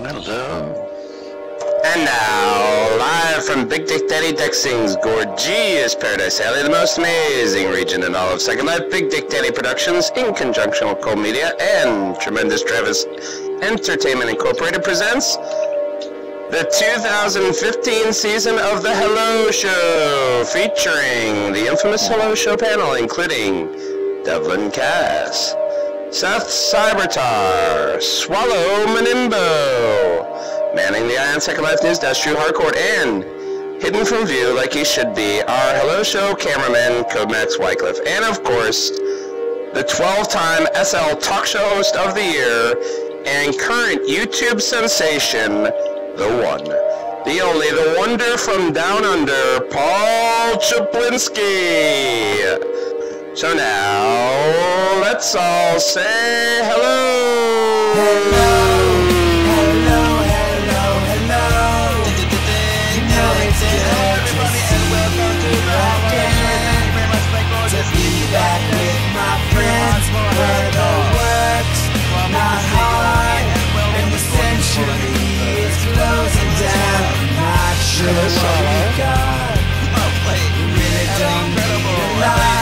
Hello. And now, live from Big Dick Daddy Dexing's gorgeous Paradise Alley, the most amazing region in all of Second Life, Big Dick Daddy Productions, in conjunction with Cold Media and Tremendous Travis Entertainment Incorporated, presents the 2015 season of The Hello Show, featuring the infamous Hello Show panel, including Devlin Kas, Seth Cybertar, Swallo Manimbo, manning the Iron Second Life News Desk, Harcourt, and hidden from view like he should be, our Hello Show cameraman, Codemax Wycliffe, and of course, the 12-time SL Talk Show Host of the Year and current YouTube sensation, the one, the only, the wonder from down under, Paul Chaplynski. So now, let's all say hello! Hello! Hello, hello, hello! Hello everybody and welcome to the podcast. To be back with my friends, where the works, not hard, and the century is closing down. Not sure what we got. Really don't need a lot.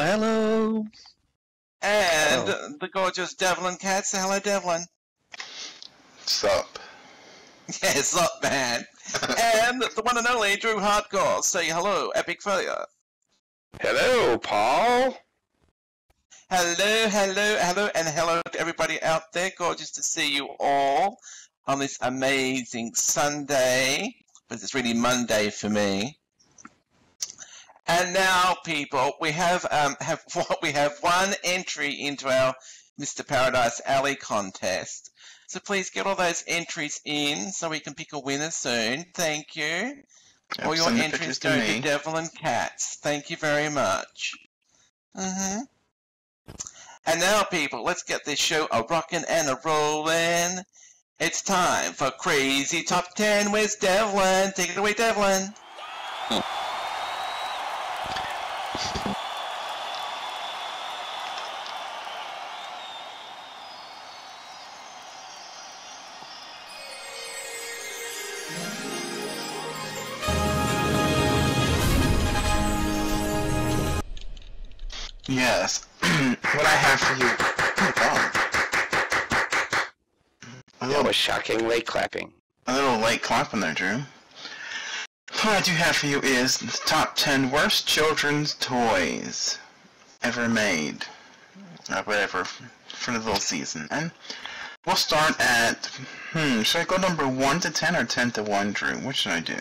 Hello. And the gorgeous Devlin Kas. Hello, Devlin. Sup? Yes, up, man. And the one and only Drew Harcourt. Say hello, Epic Failure. Hello, Paul. Hello, and hello to everybody out there. Gorgeous to see you all on this amazing Sunday, but it's really Monday for me. And now, people, we have one entry into our Mr. Paradise Alley contest. So please get all those entries in so we can pick a winner soon. Thank you. All your entries go to Devlin Kas. Thank you very much. And now, people, let's get this show a rockin' and a rollin'. It's time for Crazy Top 10 with Devlin. Take it away, Devlin. Yes. What I have for you. Oh my god. That was shocking late clapping. A little late clapping there, Drew. What I do have for you is the top 10 worst children's toys ever made. Whatever, for the little season. And we'll start at, should I go number 1 to 10 or 10 to 1, Drew? What should I do?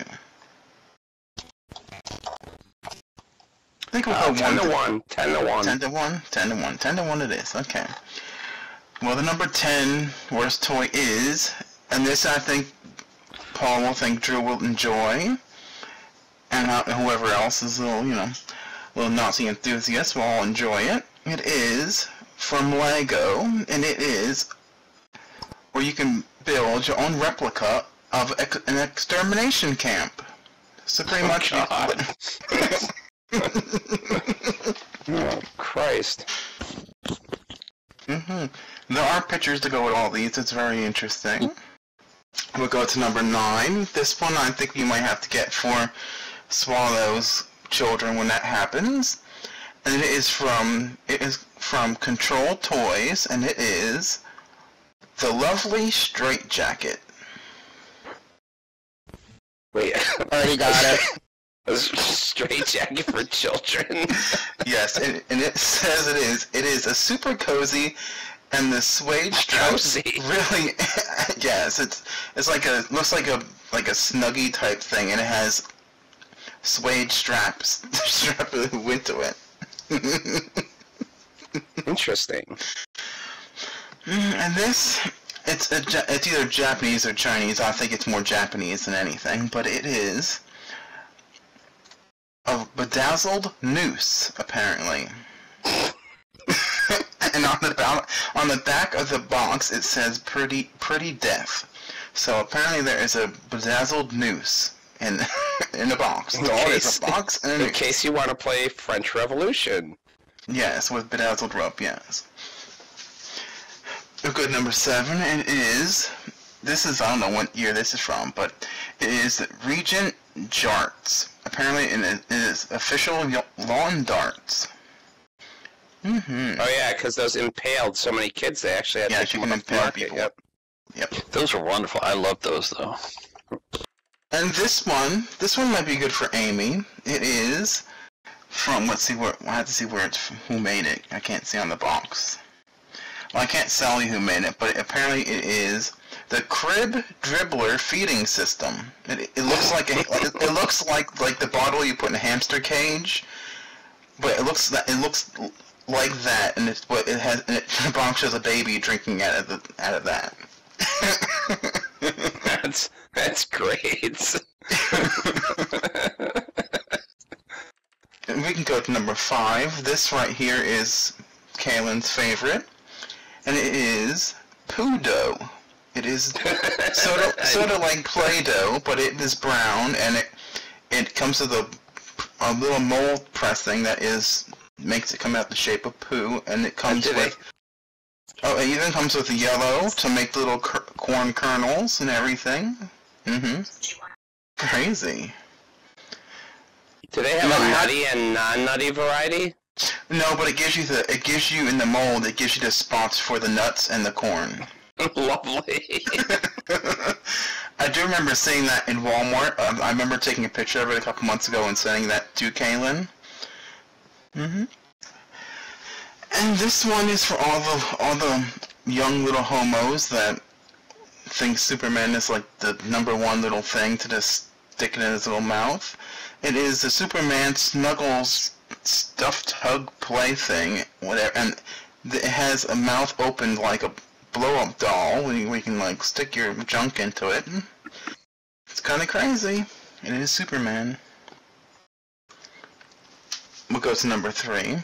I think we'll go 10 to 1. 10 to 1. 10 to 1? 10 to 1. 10 to 1 it is, okay. Well, the number 10 worst toy is, and this I think Paul will think Drew will enjoy, and whoever else is a little Nazi enthusiast will all enjoy it. It is from Lego, and it is where you can build your own replica of an extermination camp. So pretty much Oh, Christ. There are pictures to go with all these. It's very interesting. We'll go to number 9. This one I think you might have to get for Swallo's children when that happens. And it is from Control Toys, and it is the lovely Straight Jacket. Wait, already got it. A straight jacket for children. Yes, and it says it is a super cozy, and the suede straps really, yes, it's like looks like a Snuggie type thing, and it has suede straps strapped into it. Interesting. And this, it's either Japanese or Chinese. I think it's more Japanese than anything, but it is a bedazzled noose, apparently. And on the back of the box it says pretty deaf. So apparently there is a bedazzled noose in the box. So it is a box and a noose. In case you want to play French Revolution. Yes, with bedazzled rope, yes. A good number 7, and is, this is, I don't know what year this is from, but it is Regent Jarts. Apparently it is official lawn darts. Mm-hmm. Oh yeah, because those impaled so many kids, they actually had to come impale people. Yep. Those were wonderful. I love those, though. And this one might be good for Amy. It is from, let's see where, I have to see where it's, who made it. I can't see on the box. Well, I can't tell you who made it, but apparently it is the Crib Dribbler feeding system. It looks like it looks like the bottle you put in a hamster cage, but it looks like that, and the box shows a baby drinking out of that. That's great. We can go to number 5. This right here is Kaylin's favorite, and it is Poo Dough. It is sort of like Play-Doh, but it is brown, and it comes with a little mold pressing that makes it come out the shape of poo, and it comes with. Oh, it even comes with yellow to make little corn kernels and everything. Mm-hmm. Crazy. Do they have a nutty and non-nutty variety? No, but it gives you in the mold. It gives you the spots for the nuts and the corn. Lovely. I do remember seeing that in Walmart. I remember taking a picture of it a couple months ago and sending that to Kaylin. Mm-hmm. And this one is for all the young little homos that think Superman is like the #1 little thing to just stick it in his little mouth. It is the Superman Snuggles stuffed hug play thing, whatever, and it has a mouth opened like a blow-up doll where you can like stick your junk into it. It's kind of crazy. It is Superman. We'll go to number 3.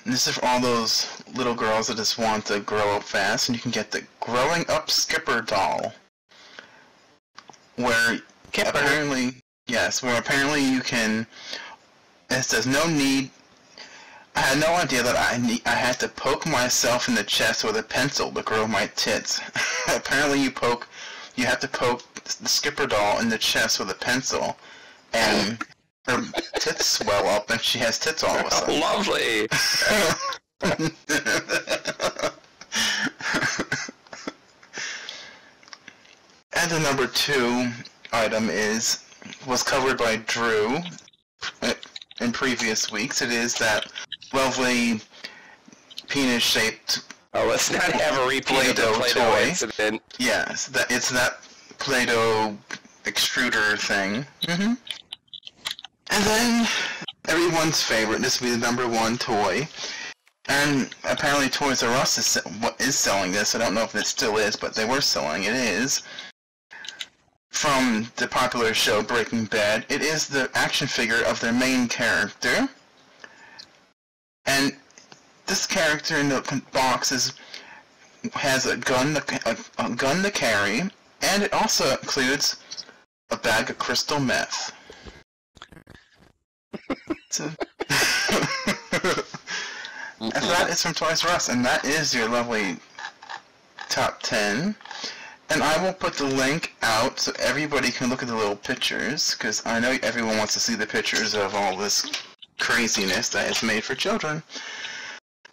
This is for all those little girls that just want to grow up fast, and you can get the Growing Up Skipper doll, where apparently you can. It says no need. I had no idea that I had to poke myself in the chest with a pencil to grow my tits. Apparently you have to poke the Skipper doll in the chest with a pencil, and her tits swell up, and she has tits all of a sudden. Lovely. And the number 2 item was covered by Drew in previous weeks. It is that lovely penis-shaped. Oh, let's not have a repeat of the Play-Doh incident. Yes, it's that Play-Doh extruder thing. Mm-hmm. And then, everyone's favorite, this will be the #1 toy. And apparently Toys R Us is selling this. I don't know if it still is, but they were selling it. It is from the popular show Breaking Bad. It is the action figure of their main character. And this character in the box has a gun to carry, and it also includes a bag of crystal meth. And that is from Toys R Us, and that is your lovely top 10. And I will put the link out so everybody can look at the little pictures, because I know everyone wants to see the pictures of all this craziness that is made for children.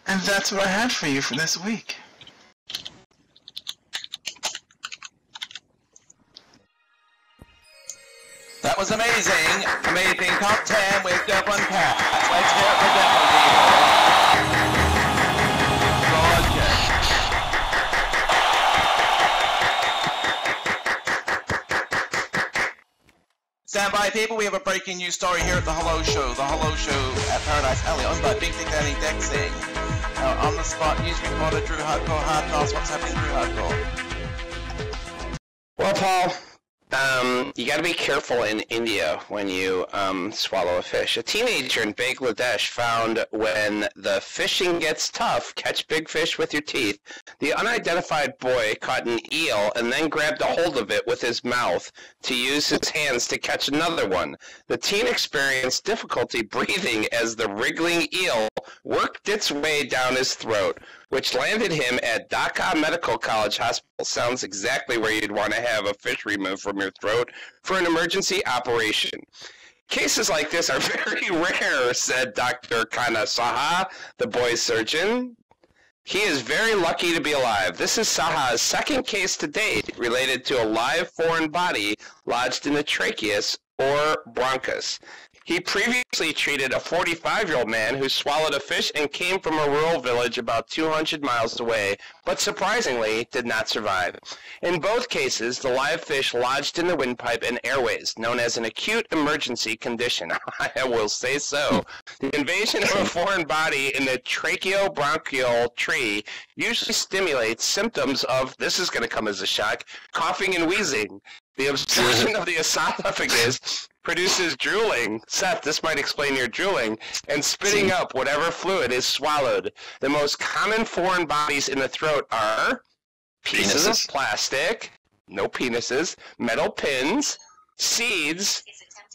And that's what I had for you for this week. That was amazing. Amazing top 10 with Devlin Kas. Let's hear it for Devlin, people. Gorgeous. Stand by, people. We have a breaking news story here at the Hello Show. The Hello Show at Paradise Alley, owned by Big Dick Danny Dexing. On the spot, news reporter Drew Harcourt. Hardcast, what's happening, Drew Harcourt? Well, Paul, you gotta be careful in India when you swallow a fish. A teenager in Bangladesh found when the fishing gets tough, catch big fish with your teeth. The unidentified boy caught an eel and then grabbed a hold of it with his mouth to use his hands to catch another one. The teen experienced difficulty breathing as the wriggling eel worked its way down his throat. which landed him at Dhaka Medical College Hospital. Sounds exactly where you'd want to have a fish removed from your throat for an emergency operation. Cases like this are very rare, said Dr. Kana Saha, the boy's surgeon. He is very lucky to be alive. This is Saha's second case to date related to a live foreign body lodged in the tracheus or bronchus. He previously treated a 45-year-old man who swallowed a fish and came from a rural village about 200 miles away, but surprisingly did not survive. In both cases, the live fish lodged in the windpipe and airways, known as an acute emergency condition. I will say so. The invasion of a foreign body in the tracheobronchial tree usually stimulates symptoms of, this is going to come as a shock, coughing and wheezing. The obstruction of the esophagus produces drooling. Seth, this might explain your drooling. And spitting up whatever fluid is swallowed. The most common foreign bodies in the throat are pieces of plastic, no penises, metal pins, seeds,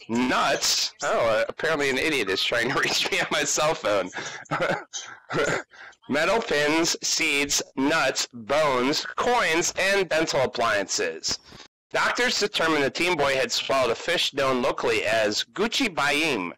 nuts. Oh, apparently an idiot is trying to reach me on my cell phone. Metal pins, seeds, nuts, bones, coins, and dental appliances. Doctors determined the teen boy had swallowed a fish known locally as Gucci Baim,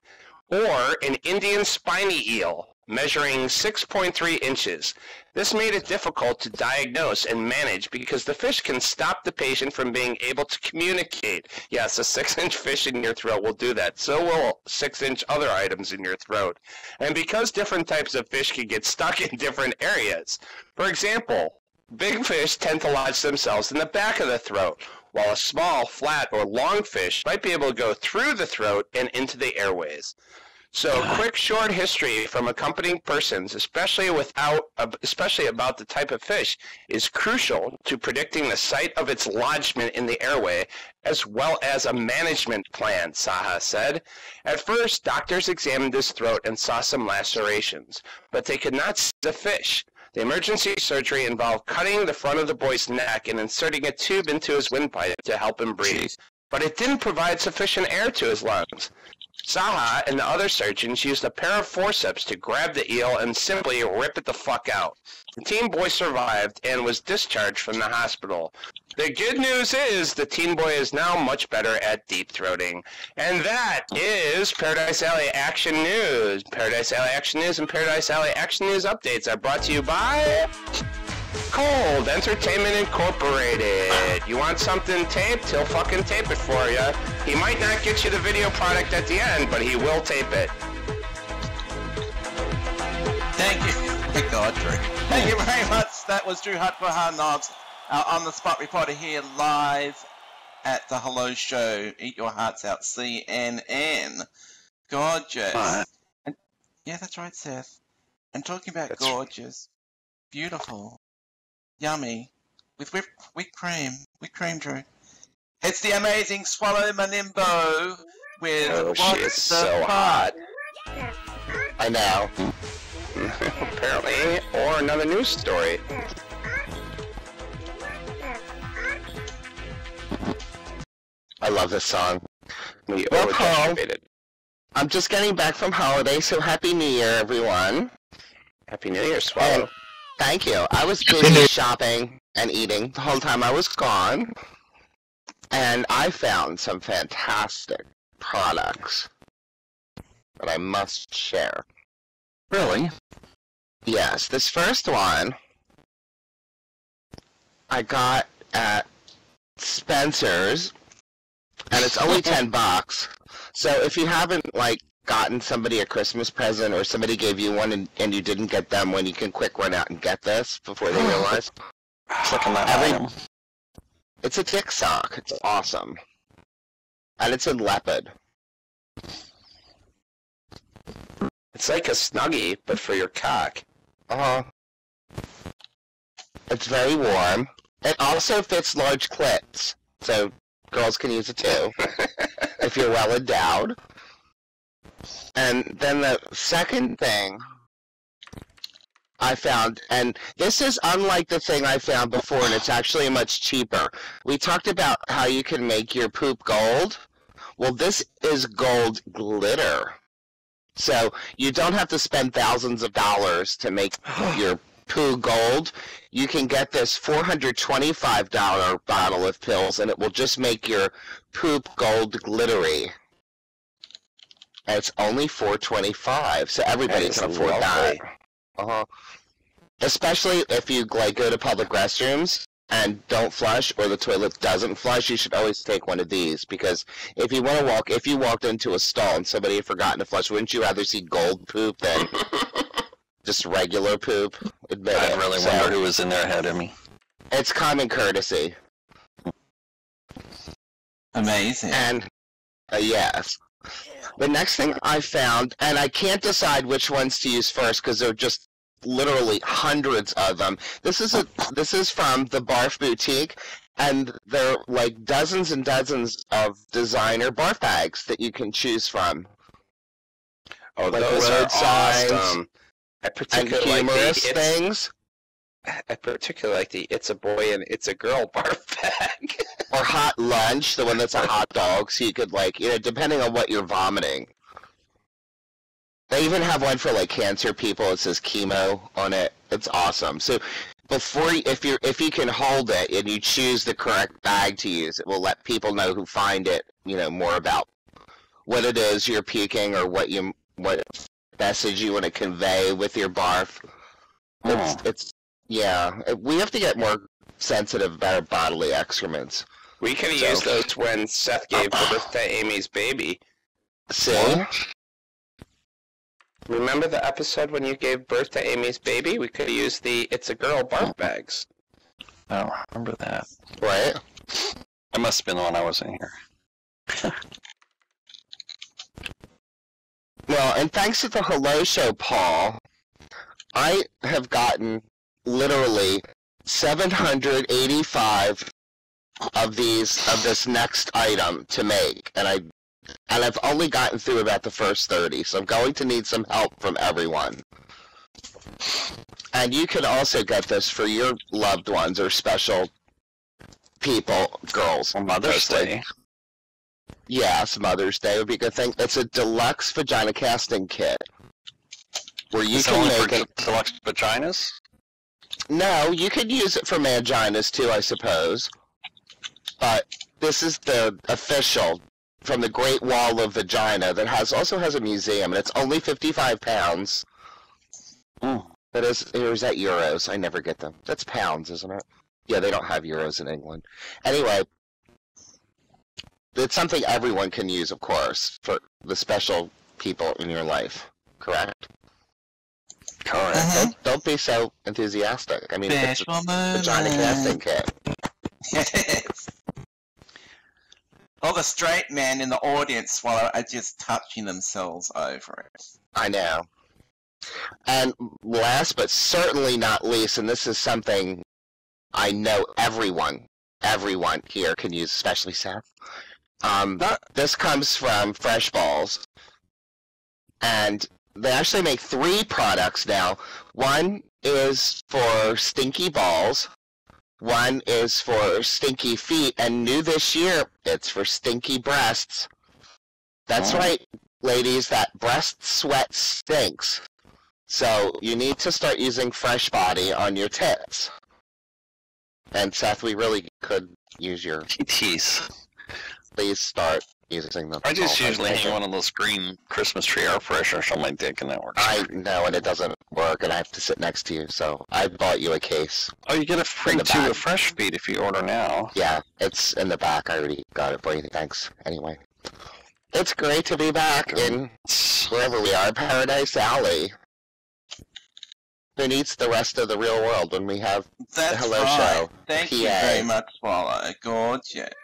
or an Indian spiny eel, measuring 6.3 inches. This made it difficult to diagnose and manage because the fish can stop the patient from being able to communicate. Yes, a 6-inch fish in your throat will do that. So will 6-inch other items in your throat. And because different types of fish can get stuck in different areas. For example, big fish tend to lodge themselves in the back of the throat, while a small, flat, or long fish might be able to go through the throat and into the airways. So, quick, short history from accompanying persons, especially about the type of fish, is crucial to predicting the site of its lodgement in the airway, as well as a management plan, Saha said. At first, doctors examined his throat and saw some lacerations, but they could not see the fish. The emergency surgery involved cutting the front of the boy's neck and inserting a tube into his windpipe to help him breathe. But it didn't provide sufficient air to his lungs. Saha and the other surgeons used a pair of forceps to grab the eel and simply rip it the fuck out. The teen boy survived and was discharged from the hospital. The good news is the teen boy is now much better at deep-throating. And that is Paradise Alley Action News. Paradise Alley Action News and Paradise Alley Action News updates are brought to you by Cold Entertainment Incorporated. You want something taped? He'll fucking tape it for you. He might not get you the video product at the end, but he will tape it. Thank you. Thank God, Drew. Thank you very much. That was Drew Harcourt Hardknobs, our on-the-spot reporter here live at the Hello Show. Eat Your Hearts Out, CNN. Gorgeous. And, yeah, that's right, Seth. And talking about gorgeous, beautiful, yummy, with whipped cream, Drew. It's the amazing Swallo Manimbo with she's so hot. I know. Apparently, or another news story. I love this song. Well, I'm just getting back from holiday, so Happy New Year, everyone. Happy New Year, Swallow. Thank you. I was busy shopping and eating the whole time I was gone, and I found some fantastic products that I must share. Really? Yes, this first one I got at Spencer's, and it's only $10. So if you haven't, like, gotten somebody a Christmas present, or somebody gave you one and you didn't get them one, you can quick run out and get this before they realize. It's a dick sock. It's awesome. And it's in leopard. It's like a Snuggie, but for your cock. It's very warm. It also fits large clits, so girls can use it too, if you're well endowed. And then the second thing I found, and this is unlike the thing I found before, and it's actually much cheaper. We talked about how you can make your poop gold. Well, this is gold glitter. So you don't have to spend thousands of dollars to make your Poo Gold, you can get this $425 bottle of pills, and it will just make your poop gold glittery. And it's only $4.25, so everybody can afford that. Especially if you like go to public restrooms and don't flush, or the toilet doesn't flush, you should always take one of these, because if you walked into a stall and somebody had forgotten to flush, wouldn't you rather see gold poop than just regular poop? I'd really wonder who was in there ahead of me. It's common courtesy. Amazing. And yes. The next thing I found, and I can't decide which ones to use first because they're just literally hundreds of them. This is from the Barf Boutique, and they're like dozens and dozens of designer barf bags that you can choose from. Oh, like those road are signs awesome. I and particularly humorous like things. I particularly like the "It's a Boy and It's a Girl" barf bag. Or hot lunch, the one that's a hot dog, so you could depending on what you're vomiting. They even have one for like cancer people. It says chemo on it. It's awesome. So if you can hold it and you choose the correct bag to use, it will let people know who find it, more about what it is you're puking or what message you want to convey with your barf. We have to get more sensitive about our bodily excrements. We could have used those when Seth gave birth to Amy's baby. See? Remember the episode when you gave birth to Amy's baby? We could have used the "It's a Girl" barf bags. I don't remember that. Right? It must have been the one I wasn't here. Well, and thanks to the Hello Show, Paul, I have gotten literally 785 of this next item to make, and I've only gotten through about the first 30, so I'm going to need some help from everyone. And you can also get this for your loved ones or special people, girls. Mother's Day. Yes, Mother's Day would be a good thing. It's a deluxe vagina casting kit where you can make it. Deluxe vaginas? No, you could use it for manginas too, I suppose. But this is the official from the Great Wall of Vagina that also has a museum, and it's only 55 pounds. That is, or is that euros? I never get them. That's pounds, isn't it? Yeah, they don't have euros in England. Anyway, it's something everyone can use, of course, for the special people in your life. Correct? Uh-huh. Don't be so enthusiastic. I mean, it's a vagina casting kit. Yes. All the straight men in the audience, Swallow, are just touching themselves over it. I know. And last but certainly not least, and this is something I know everyone here can use, especially Seth. This comes from Fresh Balls. And they actually make 3 products now. One is for stinky balls. One is for stinky feet. And new this year, it's for stinky breasts. That's right, ladies, that breast sweat stinks. So you need to start using Fresh Body on your tits. And Seth, we really could use your TTs. Please start using them. I just usually hang one of those green Christmas tree air fresheners on my dick, and that works. I know, and it doesn't work, and I have to sit next to you, so I bought you a case. Oh, you get a free tube of Fresh Feet if you order now. Yeah, it's in the back. I already got it for you. Thanks. Anyway. It's great to be back in wherever we are, Paradise Alley. Who needs the rest of the real world when we have the Hello Show? Thank you very much, Swallow. Gorgeous.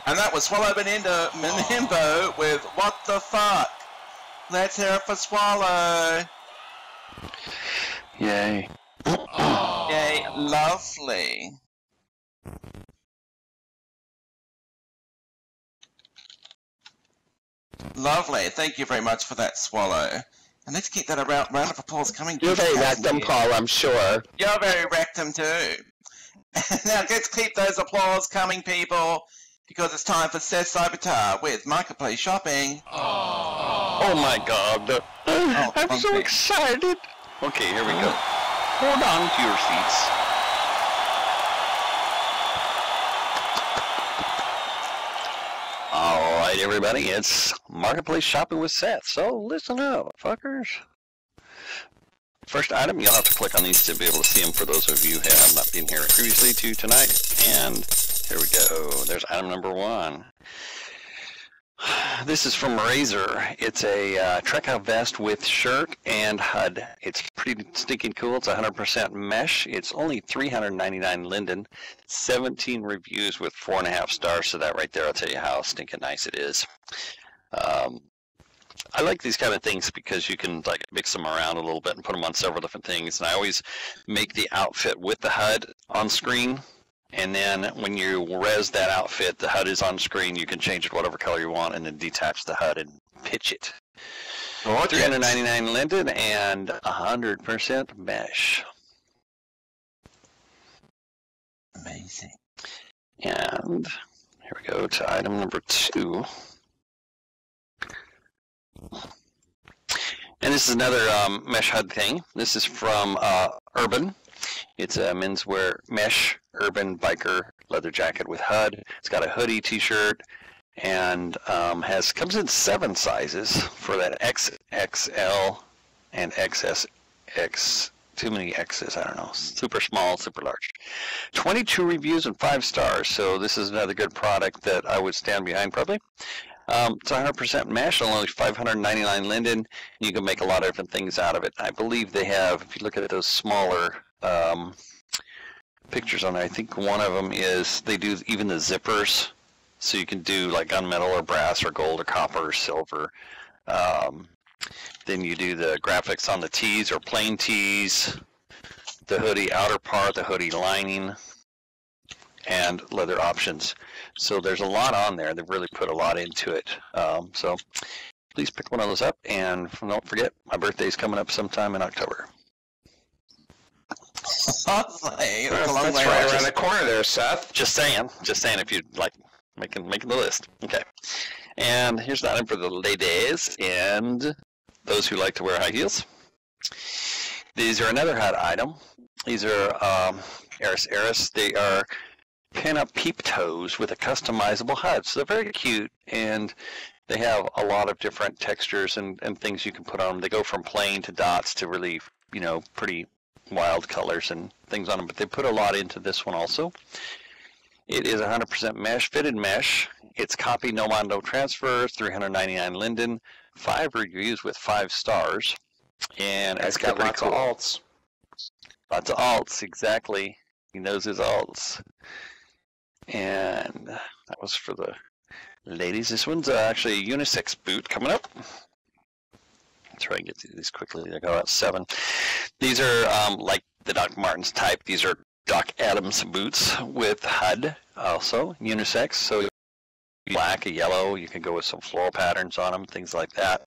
And that was Swallo Manimbo with What the Fuck? Let's hear it for Swallow. Yay. Yay, lovely. Lovely. Thank you very much for that, Swallow. And let's keep that a round of applause coming. You're very rectum, Paul, I'm sure. You're very rectum too. Now let's keep those applause coming, people. because it's time for Seth Cybertar with Marketplace Shopping. Oh my God. I'm so excited. Okay, here we go. Hold on to your seats. Alright, everybody, it's Marketplace Shopping with Seth, so listen up, fuckers. First item, you'll have to click on these to be able to see them for those of you who have not been here previously to tonight. And here we go. There's item number 1. This is from Razor. It's a Trek-Out vest with shirt and HUD. It's pretty stinking cool. It's 100% mesh. It's only $399 linden. 17 reviews with 4.5 stars. So that right there, I'll tell you how stinking nice it is. I like these kind of things because you can like mix them around a little bit and put them on several different things. And I always make the outfit with the HUD on screen. And then when you res that outfit, the HUD is on screen. You can change it whatever color you want and then detach the HUD and pitch it. Oh, $399 linden and 100% mesh. Amazing. And here we go to item number 2. And this is another mesh HUD thing. This is from Urban. It's a menswear mesh urban biker leather jacket with HUD. It's got a hoodie, t-shirt, and comes in 7 sizes for that XXL and XSX. Too many X's, I don't know. Super small, super large. 22 reviews and 5 stars. So this is another good product that I would stand behind probably. It's 100% mesh, only $599 linden. You can make a lot of different things out of it. I believe they have, if you look at those smaller pictures on there, I think one of them is, they do even the zippers. So you can do like gunmetal or brass or gold or copper or silver. Then you do the graphics on the tees or plain tees, the hoodie outer part, the hoodie lining, and leather options. So there's a lot on there. They've really put a lot into it. So please pick one of those up. And don't forget, my birthday's coming up sometime in October. That's right around the corner there, Seth. Just saying if you'd like making the list. Okay. And here's the item for the ladies and those who like to wear high heels. These are another HUD item. These are Eris. They are pin-up peep toes with a customizable HUD. So they're very cute, and they have a lot of different textures and things you can put on them. They go from plain to dots to really, pretty wild colors and things on them, but they put a lot into this one also. It is 100% mesh, fitted mesh. It's copy, no mod, no transfer, $399 linden, 5 reviews with 5 stars. And it's got lots of alts. Lots of alts, exactly. He knows his alts. And that was for the ladies. This one's actually a unisex boot coming up. Let's try and get through these quickly. They go out 7. These are like the Doc Martens type. These are Doc Adams boots with HUD, also unisex. So black, a yellow. You can go with some floral patterns on them, things like that.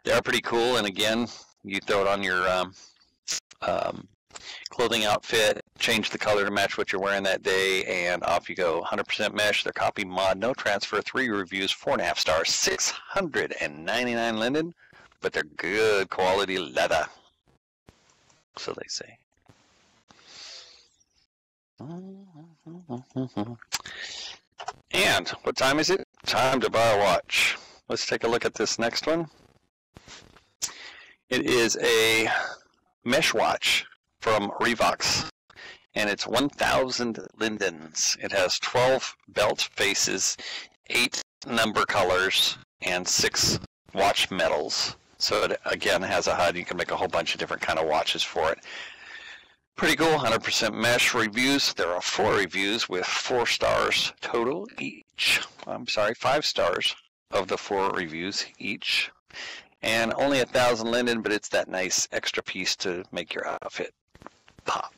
They are pretty cool. And again, you throw it on your clothing outfit, change the color to match what you're wearing that day, and off you go. 100% mesh. They're copy, mod, no transfer. 3 reviews, 4.5 stars, $699 linden, but they're good quality leather. So they say. And what time is it? Time to buy a watch. Let's take a look at this next one. It is a mesh watch from Revox, and it's 1,000 lindens. It has 12 belt faces, 8 number colors, and 6 watch metals. So it again has a HUD. You can make a whole bunch of different kind of watches for it. Pretty cool. 100% mesh reviews. There are 4 reviews with 4 stars total each. I'm sorry, 5 stars of the 4 reviews each. And only 1,000 linden, but it's that nice extra piece to make your outfit pop.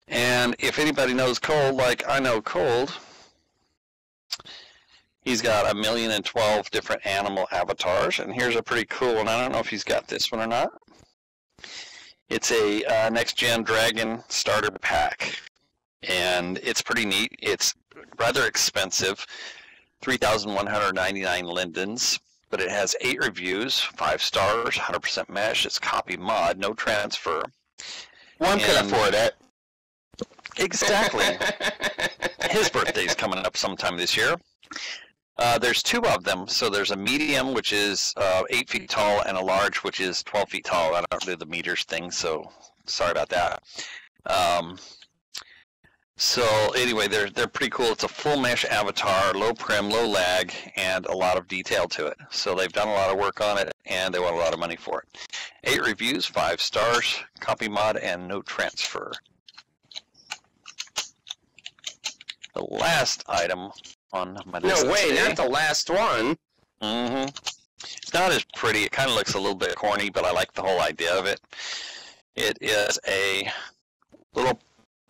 And if anybody knows Cold, like I know Cold, he's got 1,012 different animal avatars. And here's a pretty cool one. I don't know if he's got this one or not. It's a next-gen dragon starter pack. and it's pretty neat. It's rather expensive, 3,199 lindens, but it has 8 reviews, 5 stars, 100% mesh. It's copy mod, no transfer. One can afford it. Exactly. His birthday's coming up sometime this year. There's 2 of them. So there's a medium, which is 8 feet tall, and a large, which is 12 feet tall. I don't do the meters thing, so sorry about that. So anyway, they're pretty cool. It's a full mesh avatar, low prim, low lag, and a lot of detail to it. So they've done a lot of work on it, and they want a lot of money for it. 8 reviews, 5 stars, copy mod, and no transfer. The last item on my list. No, wait, not the last one. Mm-hmm. It's not as pretty. It kind of looks a little bit corny, but I like the whole idea of it. It is a little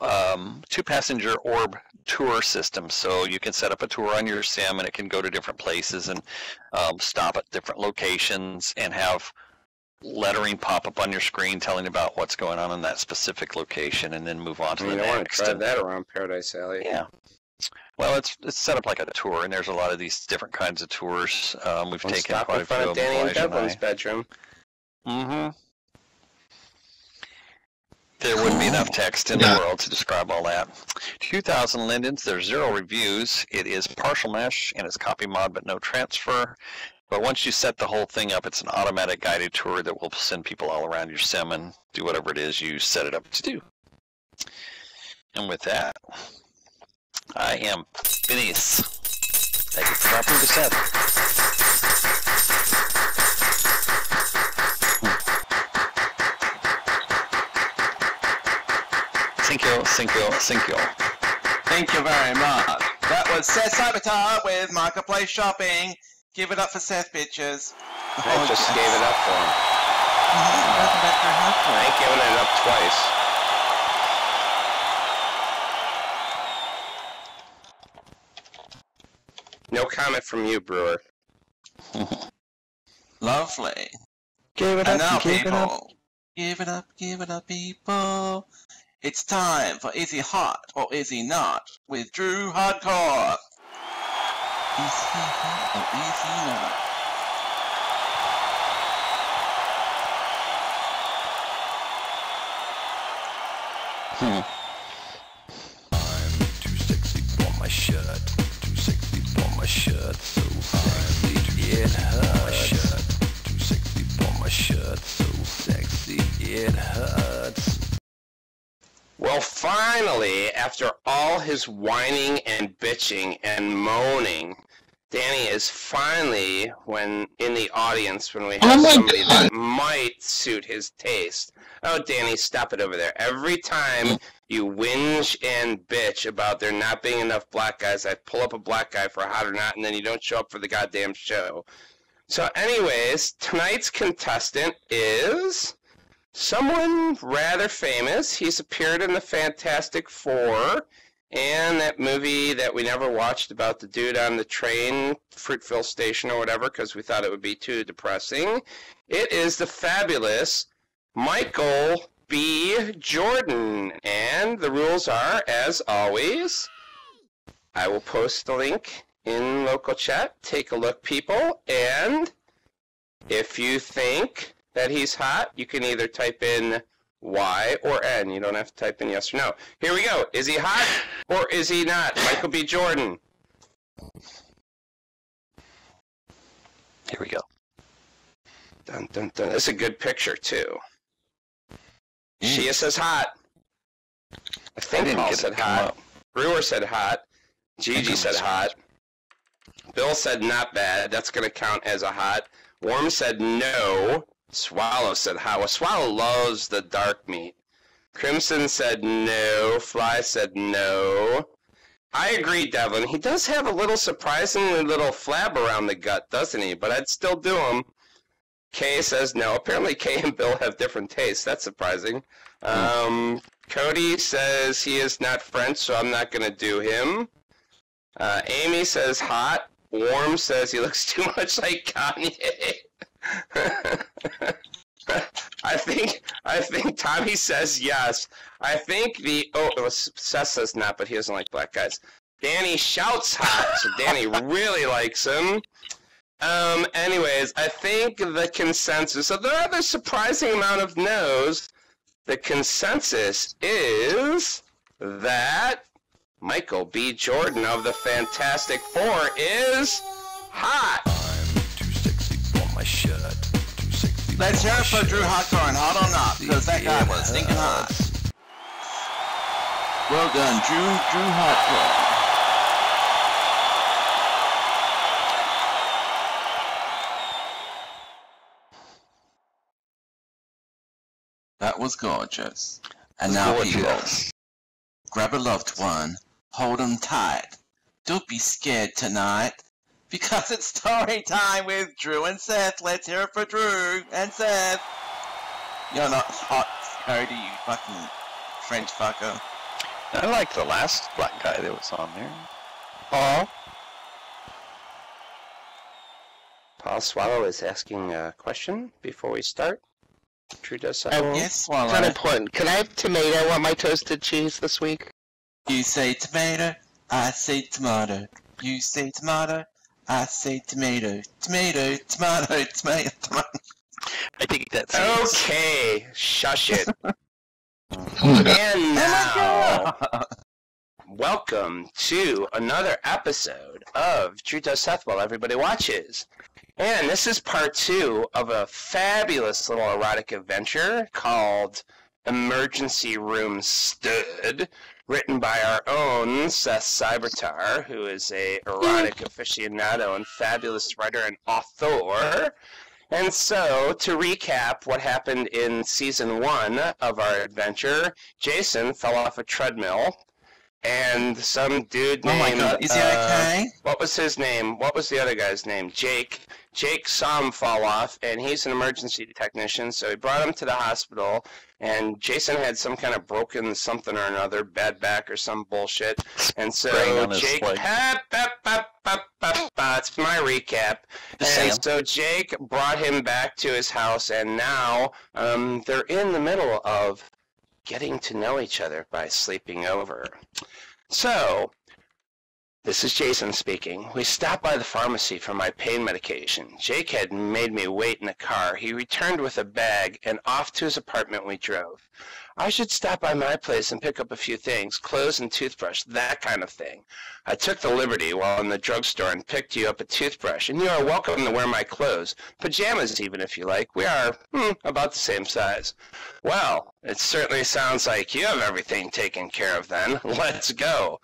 2-passenger orb tour system. So you can set up a tour on your sim, and it can go to different places and stop at different locations and have lettering pop up on your screen telling about what's going on in that specific location, and then move on to the next. I want to try that around Paradise Alley. Yeah. Well, it's set up like a tour, and there's a lot of these different kinds of tours. We've taken quite a few of them. Danny and Devlin's bedroom. Mm-hmm. There wouldn't be enough text in the world to describe all that. 2,000 lindens. There's 0 reviews. It is partial mesh, and it's copy mod, but no transfer. But once you set the whole thing up, it's an automatic guided tour that will send people all around your sim and do whatever it is you set it up to do. And with that, I am finished. Thank you for dropping the set. Thank you. Thank you very much. That was Seth Cybertar with Marketplace Shopping. Give it up for Seth, bitches. I just gave it up for him. I ain't giving it up twice. No comment from you, Brewer. Lovely. Give it And up, now, give people, it up. give it up, people. It's time for Is He Hot or Is He Not with Drew Harcourt. Is he hot or is he not? I'm too sexy for my shirt. Too sexy for my shirt. So sexy it hurts. Too sexy for my shirt. So sexy it hurts. Well, finally, after all his whining and bitching and moaning, Danny is finally when in the audience when we have somebody that might suit his taste. Oh, Danny, stop it over there. Every time you whinge and bitch about there not being enough black guys, I pull up a black guy for Hot or Not, and then you don't show up for the goddamn show. So anyways, tonight's contestant is someone rather famous. He's appeared in the Fantastic Four and that movie that we never watched about the dude on the train, Fruitville Station or whatever, because we thought it would be too depressing. It is the fabulous Michael B. Jordan. And the rules are, as always, I will post the link in local chat. Take a look, people. And if you think that he's hot, you can either type in Y or N. You don't have to type in yes or no. Here we go. Is he hot or is he not? Michael B. Jordan. Here we go. Dun, dun, dun. That's a good picture, too. Shia says hot. I think Paul said hot. Brewer said hot. Gigi said hot. Bill said not bad. That's going to count as a hot. Worm said no. Swallow said hot. Well, Swallow loves the dark meat. Crimson said no. Fly said no. I agree, Devlin. He does have a little surprisingly little flab around the gut, doesn't he? But I'd still do him. Kay says no. Apparently Kay and Bill have different tastes. That's surprising. Cody says he is not French, so I'm not going to do him. Amy says hot. Warm says he looks too much like Kanye. I think Tommy says yes. I think Seth says not, but he doesn't like black guys. Danny shouts hot, so Danny really likes him. Anyways, I think the consensus, so there are the surprising amount of no's. The consensus is that Michael B. Jordan of the Fantastic Four is hot. I'm too sexy for my shirt. Too sexy Let's for hear my it for shirt. Drew Harcourt and hot or not, because that guy was stinking hot. Well done, Drew Harcourt. That was gorgeous. And now people, grab a loved one, hold them tight. Don't be scared tonight, because it's story time with Drew and Seth. Let's hear it for Drew and Seth. You're not hot, Cody, you fucking French fucker. I like the last black guy that was on there. Paul Swallow is asking a question before we start. Drew does so. Yes, Swallow. It's not important. Can I have tomato on my toasted cheese this week? You say tomato, I say tomato. You say tomato, I say tomato. Tomato, tomato, tomato, tomato. I think that's Okay, shush it. And now, welcome to another episode of Drew Does Seth while everybody watches. And this is part 2 of a fabulous little erotic adventure called Emergency Room Stud, written by our own Seth Cybertar, who is a erotic aficionado and fabulous writer and author. And so, to recap what happened in Season 1 of our adventure, Jason fell off a treadmill, and some dude named... Oh my god, is he okay? What was his name? What was the other guy's name? Jake. Jake saw him fall off, and he's an emergency technician, so he brought him to the hospital, and Jason had some kind of broken something or another, bad back or some bullshit, and so Jake... It's my recap. And so Jake brought him back to his house, and now they're in the middle of getting to know each other by sleeping over. So, this is Jason speaking. We stopped by the pharmacy for my pain medication. Jake had made me wait in the car. He returned with a bag, and off to his apartment we drove. I should stop by my place and pick up a few things, clothes and toothbrush, that kind of thing. I took the liberty while in the drugstore and picked you up a toothbrush, and you are welcome to wear my clothes, pajamas even if you like. We are about the same size. Well, it certainly sounds like you have everything taken care of then. Let's go.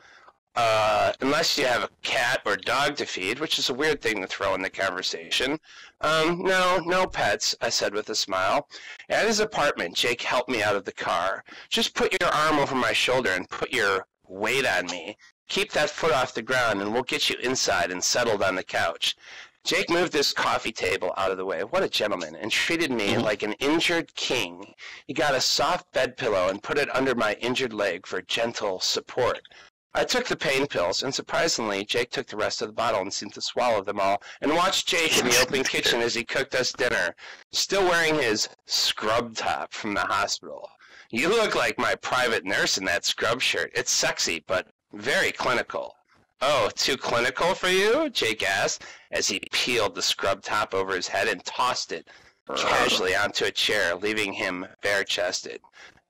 Unless you have a cat or dog to feed, which is a weird thing to throw in the conversation. No pets, I said with a smile. At his apartment, Jake helped me out of the car. Just put your arm over my shoulder and put your weight on me. Keep that foot off the ground and we'll get you inside and settled on the couch. Jake moved his coffee table out of the way. What a gentleman, and treated me like an injured king. He got a soft bed pillow and put it under my injured leg for gentle support. I took the pain pills, and surprisingly, Jake took the rest of the bottle and seemed to swallow them all, and watched Jake in the open kitchen as he cooked us dinner, still wearing his scrub top from the hospital. You look like my private nurse in that scrub shirt. It's sexy, but very clinical. Oh, too clinical for you? Jake asked, as he peeled the scrub top over his head and tossed it casually onto a chair, leaving him bare-chested.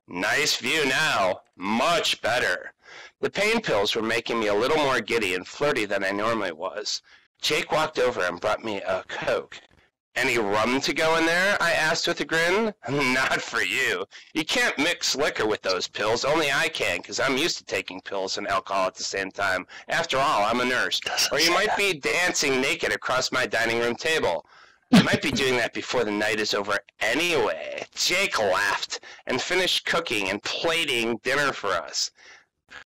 Nice view now. Much better. The pain pills were making me a little more giddy and flirty than I normally was. Jake walked over and brought me a Coke. Any rum to go in there? I asked with a grin. Not for you. You can't mix liquor with those pills. Only I can, because I'm used to taking pills and alcohol at the same time. After all, I'm a nurse. Or you might be dancing naked across my dining room table. I might be doing that before the night is over anyway. Jake laughed and finished cooking and plating dinner for us.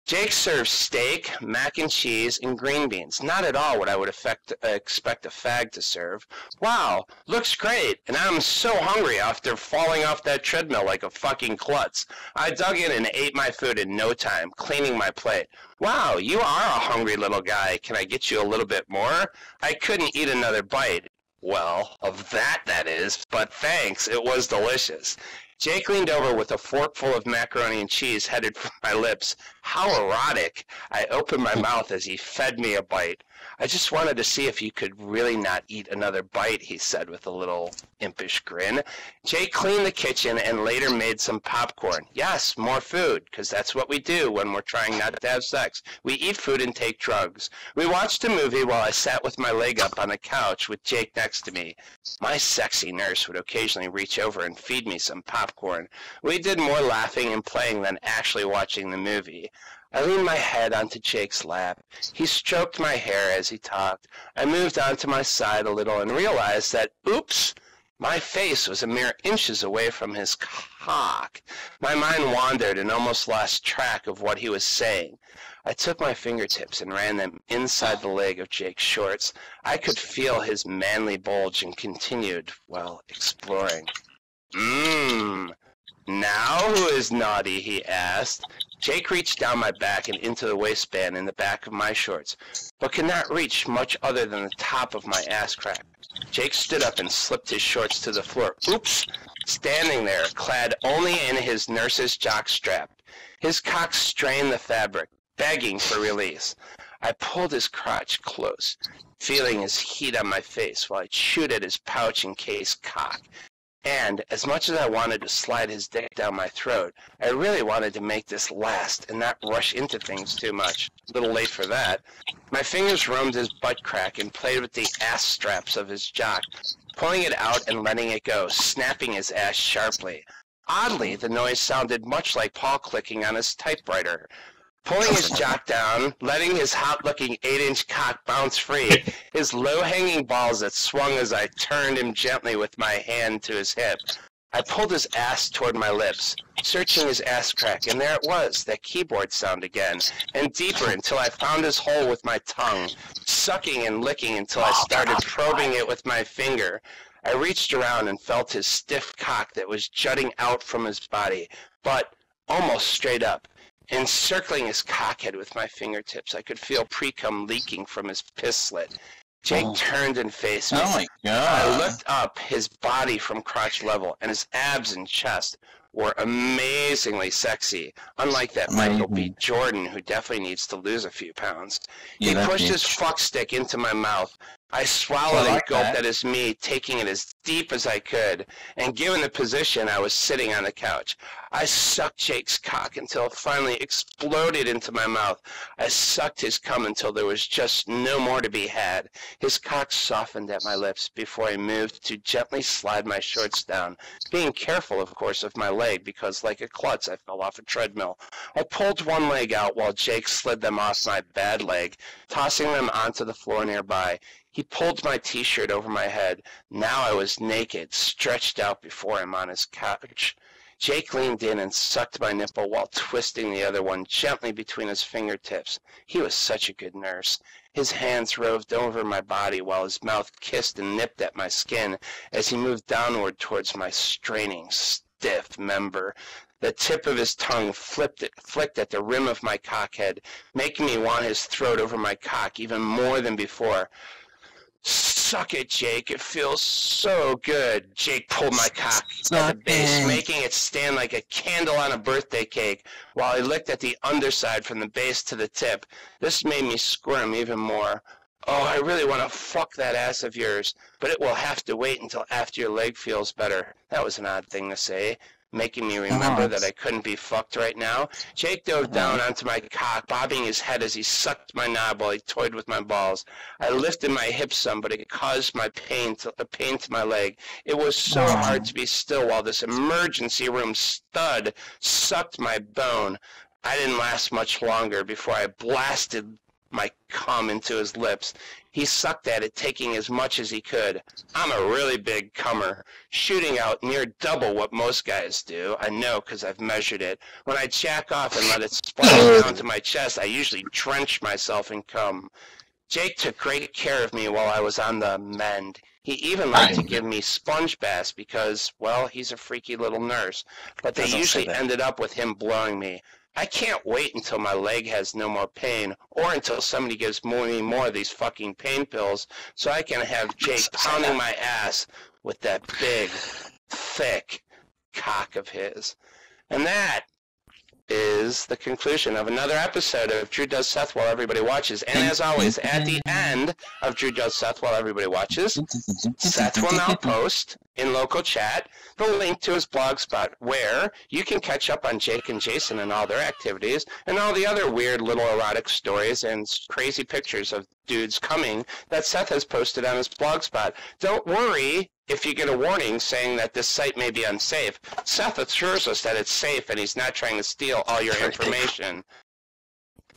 Jake served steak, mac and cheese, and green beans. Not at all what I would expect a fag to serve. Wow, looks great, and I'm so hungry after falling off that treadmill like a fucking klutz. I dug in and ate my food in no time, cleaning my plate. Wow, you are a hungry little guy. Can I get you a little bit more? I couldn't eat another bite. Well, of that is, but thanks, it was delicious. Jake leaned over with a fork full of macaroni and cheese headed for my lips. How erotic! I opened my mouth as he fed me a bite. I just wanted to see if you could really not eat another bite, he said with a little impish grin. Jake cleaned the kitchen and later made some popcorn. Yes, more food, because that's what we do when we're trying not to have sex. We eat food and take drugs. We watched a movie while I sat with my leg up on the couch with Jake next to me. My sexy nurse would occasionally reach over and feed me some popcorn. We did more laughing and playing than actually watching the movie. I leaned my head onto Jake's lap. He stroked my hair as he talked. I moved onto my side a little and realized that, oops, my face was a mere inches away from his cock. My mind wandered and almost lost track of what he was saying. I took my fingertips and ran them inside the leg of Jake's shorts. I could feel his manly bulge and continued, well, exploring. Now who is naughty? He asked. Jake reached down my back and into the waistband in the back of my shorts, but could not reach much other than the top of my ass crack. Jake stood up and slipped his shorts to the floor. Oops! Standing there, clad only in his nurse's jock strap. His cock strained the fabric, begging for release. I pulled his crotch close, feeling his heat on my face while I chewed at his pouch-encased cock. And, as much as I wanted to slide his dick down my throat, I really wanted to make this last and not rush into things too much. A little late for that. My fingers roamed his butt crack and played with the ass straps of his jock, pulling it out and letting it go, snapping his ass sharply. Oddly, the noise sounded much like Paul clicking on his typewriter. Pulling his jock down, letting his hot-looking 8-inch cock bounce free, his low-hanging balls that swung as I turned him gently with my hand to his hip. I pulled his ass toward my lips, searching his ass crack, and there it was, that keyboard sound again, and deeper until I found his hole with my tongue, sucking and licking until I started probing it with my finger. I reached around and felt his stiff cock that was jutting out from his body, but almost straight up. Encircling his cockhead with my fingertips, I could feel pre-cum leaking from his piss slit. Jake turned and faced me. Oh my God. I looked up, his body from crotch level, and his abs and chest were amazingly sexy, unlike that Michael B. Jordan, who definitely needs to lose a few pounds. He pushed his fuck stick into my mouth. I swallowed and gulped at his meat, taking it as deep as I could, and given the position, I was sitting on the couch. I sucked Jake's cock until it finally exploded into my mouth. I sucked his cum until there was just no more to be had. His cock softened at my lips before I moved to gently slide my shorts down, being careful, of course, of my leg, because like a klutz, I fell off a treadmill. I pulled one leg out while Jake slid them off my bad leg, tossing them onto the floor nearby. He pulled my t-shirt over my head. Now I was naked, stretched out before him on his couch. Jake leaned in and sucked my nipple while twisting the other one gently between his fingertips. He was such a good nurse. His hands roved over my body while his mouth kissed and nipped at my skin as he moved downward towards my straining, stiff member. The tip of his tongue flicked at the rim of my cockhead, making me want his throat over my cock even more than before. Suck it, Jake. It feels so good. Jake pulled my cock at the base, making it stand like a candle on a birthday cake, while he licked at the underside from the base to the tip. This made me squirm even more. Oh, I really want to fuck that ass of yours, but it will have to wait until after your leg feels better. That was an odd thing to say, making me remember that I couldn't be fucked right now. Jake dove down onto my cock, bobbing his head as he sucked my knob while he toyed with my balls. I lifted my hips some, but it caused a pain to my leg. It was so hard to be still while this emergency room stud sucked my bone. I didn't last much longer before I blasted my cum into his lips. He sucked at it, taking as much as he could. I'm a really big cummer, shooting out near double what most guys do. I know, because I've measured it. When I jack off and let it splash down to my chest, I usually drench myself in cum. Jake took great care of me while I was on the mend. He even liked to give me sponge baths because, well, he's a freaky little nurse. But they usually ended up with him blowing me. I can't wait until my leg has no more pain, or until somebody gives me more of these fucking pain pills, so I can have Jake pounding my ass with that big, thick, cock of his. And that is the conclusion of another episode of Drew Does Seth While Everybody Watches. And as always, at the end of Drew Does Seth While Everybody Watches, Seth will now post in local chat the link to his blog spot, where you can catch up on Jake and Jason and all their activities and all the other weird little erotic stories and crazy pictures of dudes coming that Seth has posted on his blog spot. Don't worry if you get a warning saying that this site may be unsafe. Seth assures us that it's safe and he's not trying to steal all your information.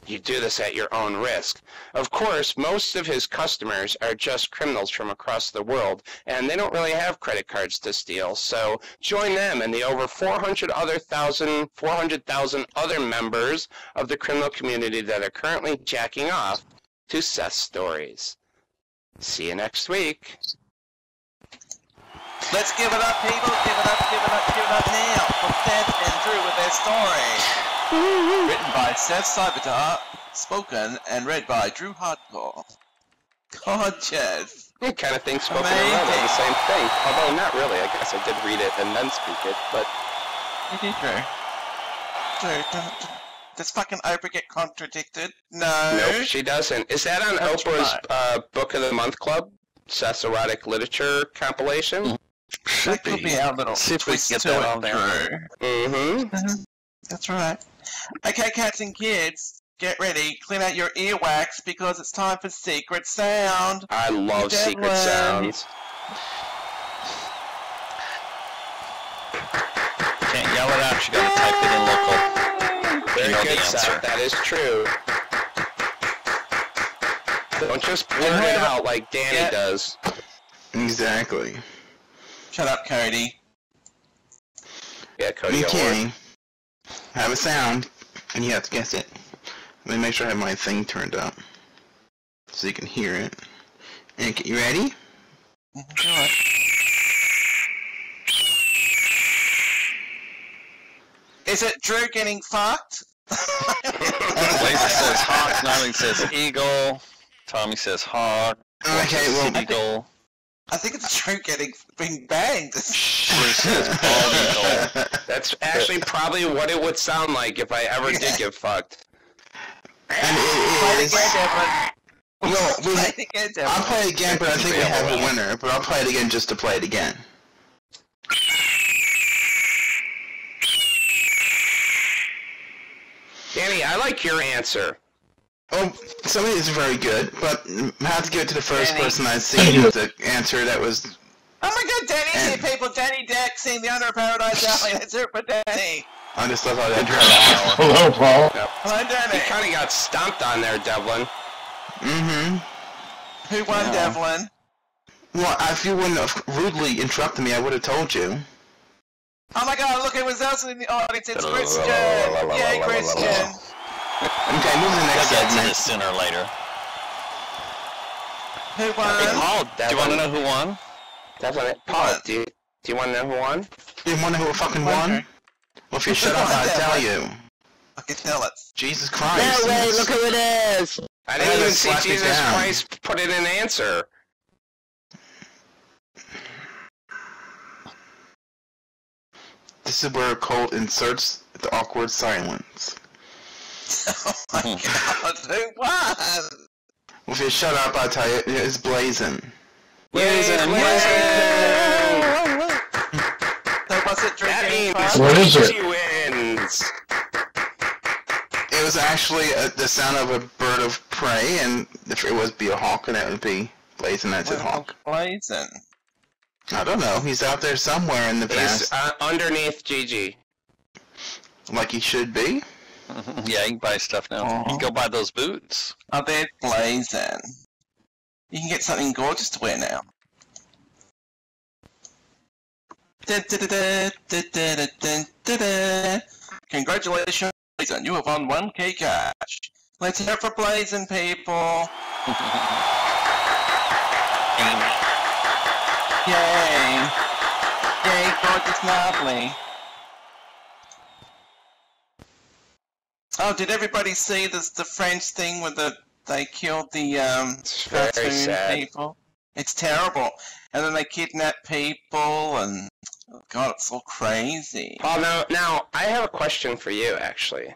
You do this at your own risk. Of course, most of his customers are just criminals from across the world, and they don't really have credit cards to steal. So join them and the over 400,000 other members of the criminal community that are currently jacking off to Seth's stories. See you next week. Let's give it up, people. Give it up, give it up, give it up now for Seth and Drew with their story. Written by Seth Cybertar, spoken and read by Drew Harcourt. Gorgeous. It kind of think spoken and read are the same thing. Although not really. I guess I did read it and then speak it, but... You did, Drew. Does fucking Oprah get contradicted? No. Nope, she doesn't. Is that on Oprah's Book of the Month Club? Seth's erotic literature compilation? That could be our little twist to it, Drew. Mm-hmm. That's right. Okay, cats and kids, get ready. Clean out your earwax because it's time for Secret Sound. I love secret sounds. Can't yell it out, you gotta type it in local. Very good, Seth. That is true. Don't just blurt it out like Danny does. Exactly. Shut up, Cody. Yeah, Cody. You can have a sound, and you have to guess it. Let me make sure I have my thing turned up, so you can hear it. And you ready? Do it. Is it Drew getting fucked? Laser says hawk, Nolly says eagle, Tommy says hawk, Okay, well, eagle. I think it's Drew being banged. Bruce says bald eagle. That's actually probably what it would sound like if I ever did get fucked. and Play it it is... again, Devlin. Well, Play it again, Devlin. I'll play it again, but I think we have a winner. But I'll play it again just to play it again. Danny, I like your answer. Oh, some of these are very good, but I have to give it to the first person I've seen with the answer that was... Oh my god, Danny's here, people! Danny Deck sing The Owner of Paradise Alley. Let's hear it for Danny. I just love how that Hello, Paul. Yep. Hello, He Danny. kind of got stomped on there, Devlin. Mm-hmm. Who won, Devlin? Well, if you wouldn't have rudely interrupted me, I would have told you. Oh my god, look, it was else in the audience. It's Christian. Yay, Christian. Okay, move to the next We'll get to segment. this sooner or later. Who Hey, won? Paul, Do you want to know who won? Devlin, Paul, do you want to know who won? You want to know who fucking won? Well, if you shut up, I'll tell you. I can tell it. Jesus Christ. No way, look who it is! I didn't even see slap it Jesus down. Christ put in an answer. This is where Colt inserts the awkward silence. Oh my god, who won? Well, if you shut up, I'll tell you, it's Blazing. Blazing! So was it That drinking means fun? What is it? she wins. It was actually the sound of a bird of prey, and if it was be a hawk, and that would be Blazing. That's a hawk. Blazing. I don't know. He's out there somewhere in the He's past, underneath Gigi. like he should be. Yeah, you can buy stuff now. You can go buy those boots. Oh, they're blazing. You can get something gorgeous to wear now. Congratulations, Blazing. You have won 1K cash. Let's hear it for Blazing, people. Yay. Yay, gorgeous, lovely. Oh, did everybody see this, the French thing where they killed the It's very cartoon sad. people? It's terrible. And then they kidnap people and god, it's all crazy. Paul, now I have a question for you, actually.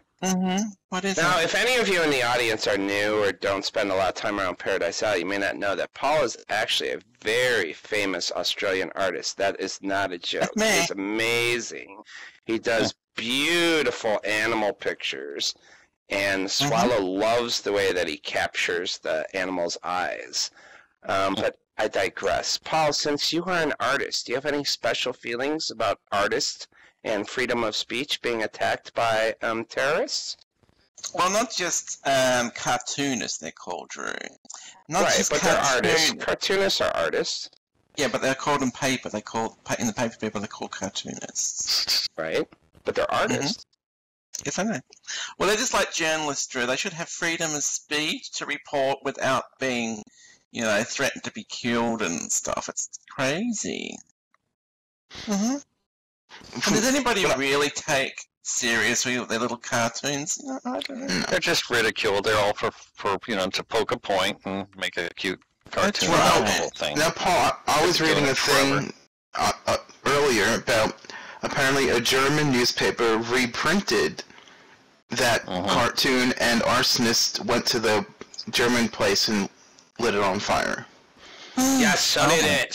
What is Now, it? if any of you in the audience are new or don't spend a lot of time around Paradise Alley, you may not know that Paul is actually a very famous Australian artist. That is not a joke. Me. He's amazing. He does beautiful animal pictures, and Swallo loves the way that he captures the animal's eyes. But I digress. Paul, since you are an artist, do you have any special feelings about artists and freedom of speech being attacked by terrorists? Well, not just cartoonists, they're called, Drew. Not Right, just but they're artists. cartoonists. Cartoonists are artists, Yeah, but they're called in paper. They're called in the paper people. They're called cartoonists. right? But they're artists. Yes, I know. Well, they're just like journalists, Drew. They should have freedom of speech to report without being, you know, threatened to be killed and stuff. It's crazy. And does anybody really take seriously their little cartoons? You know, I don't know. They're just ridiculed. They're all for to poke a point and make a cute cartoon right. out of the whole thing. Now, Paul, I was reading a thing earlier about apparently a German newspaper reprinted that cartoon, and arsonists went to the German place and lit it on fire. Yes, so did it.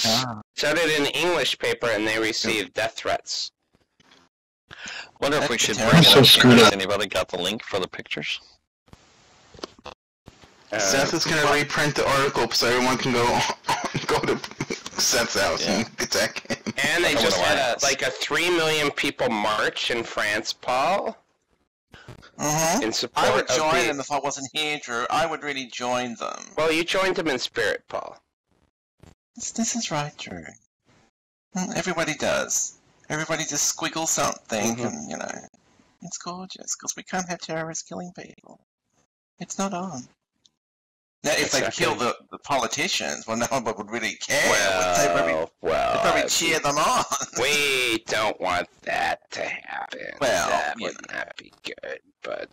So did an English paper, and they received death threats. Wonder if we That's should terrible. bring it So up. screwed Has up. anybody got the link for the pictures? Seth is going to reprint the article so everyone can go to Seth's house and attack him. And they I just wonder had why. a 3 million people march in France, Paul, in support I would of join the... them if I wasn't here, Drew. I would really join them. Well, you joined them in spirit, Paul. This is right, Drew. Everybody does. Everybody just squiggles something, and, you know, it's gorgeous, because we can't have terrorists killing people. It's not on. Now, if Exactly. they kill the politicians, well, no one would really care. They'd probably cheer them on. We don't want that to happen. Well, that you would not be good, but...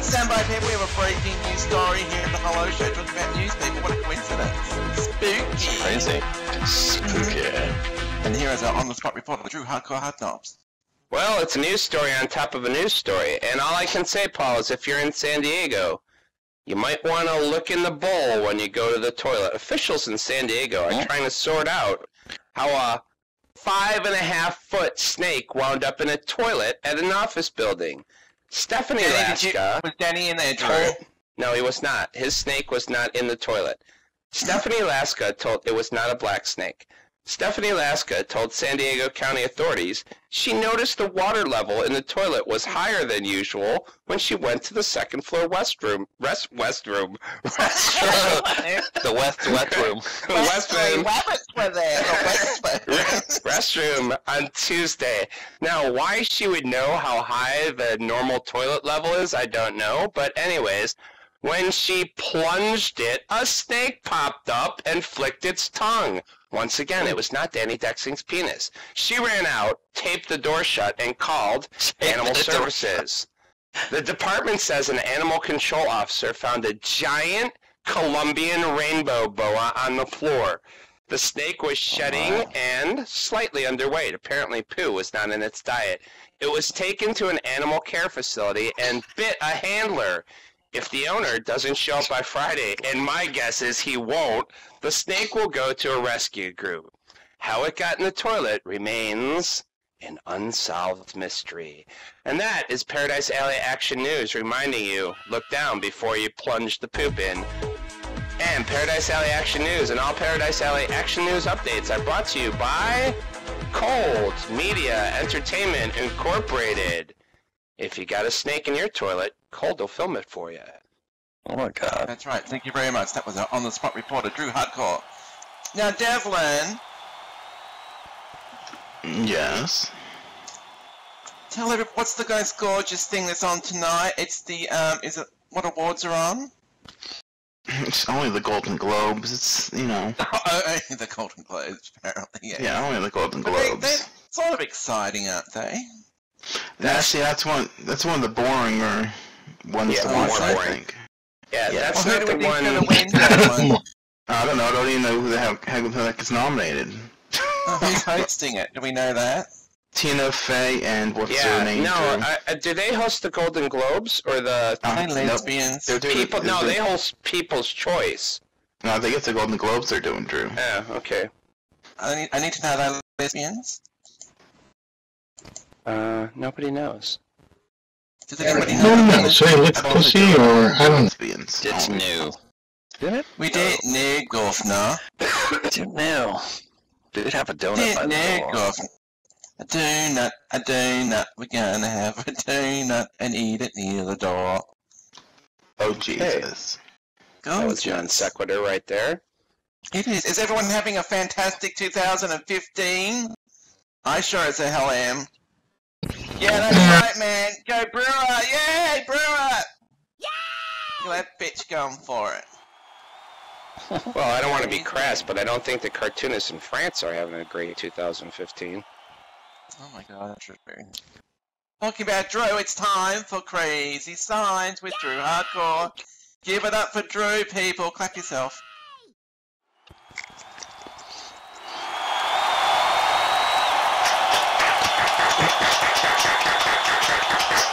Stand by, people. We have a breaking news story here at the Hello Show talking about newspaper. What a coincidence. Spooky. Crazy. Spooky. And here is our on-the-spot reporter, Drew Harcourt Hot Knobs. Well, it's a news story on top of a news story, and all I can say, Paul, is if you're in San Diego, you might want to look in the bowl when you go to the toilet. Officials in San Diego are trying to sort out how a 5.5-foot snake wound up in a toilet at an office building. Stephanie Laska... Was Danny in there, Drew? No, he was not. His snake was not in the toilet. Stephanie Laska told... It was not a black snake. Stephanie Laska told San Diego County authorities she noticed the water level in the toilet was higher than usual when she went to the second-floor restroom. The west room. Restroom on Tuesday. Now, why she would know how high the normal toilet level is, I don't know. But anyways, when she plunged it, a snake popped up and flicked its tongue. Once again, it was not Danny Dexing's penis. She ran out, taped the door shut, and called Animal Services. The department says an animal control officer found a giant Colombian rainbow boa on the floor. The snake was shedding and slightly underweight. Apparently, poo was not in its diet. It was taken to an animal care facility and bit a handler. If the owner doesn't show up by Friday, and my guess is he won't, the snake will go to a rescue group. How it got in the toilet remains an unsolved mystery. And that is Paradise Alley Action News reminding you, look down before you plunge the poop in. And Paradise Alley Action News and all Paradise Alley Action News updates are brought to you by Cold Media Entertainment Incorporated. If you got a snake in your toilet, Cold will film it for you. Oh my god. That's right. Thank you very much. That was our on-the-spot reporter, Drew Harcourt. Now, Devlin, Yes. tell everyone what's the most gorgeous thing that's on tonight. It's the is it what awards are on? It's only the Golden Globes. It's, you know. The Golden Globes, apparently. Yeah, only the Golden But Globes. they're sort of exciting, aren't they? That's one of the boringer ones to watch, I think. Yeah, that's Well, not who do the we think one. is going to win that one? I don't know. I don't even know who the heck is nominated. Who's hosting it? Do we know that? Tina Fey and what's her Yeah, name? no, Drew? do they host the Golden Globes or the Hey, Nope. lesbians. They're doing people? No, they host People's Choice. No, I think it's the Golden Globes they're doing, Drew. Yeah, okay. I need to know they're lesbians. Nobody knows. Does anybody I know? don't know. Say lick pussy or I don't know. Lesbians. It's only. new. Did it? We didn't know, governor. It's new. Did it have a donut by Didn't the know, door? governor. A donut. We're gonna have a donut and eat it near the door. Oh, Jesus. That was non sequitur right there. It is. Is everyone having a fantastic 2015? I sure as the hell am. Yeah, that's right, man. Go Brewer! Yay, Brewer! Yay! Let bitch going for it. Well, I don't want to be crass, but I don't think the cartoonists in France are having a great 2015. Oh my god, that's true. Talking about Drew, it's time for Crazy Signs with Drew Harcourt. Give it up for Drew, people. Clap yourself.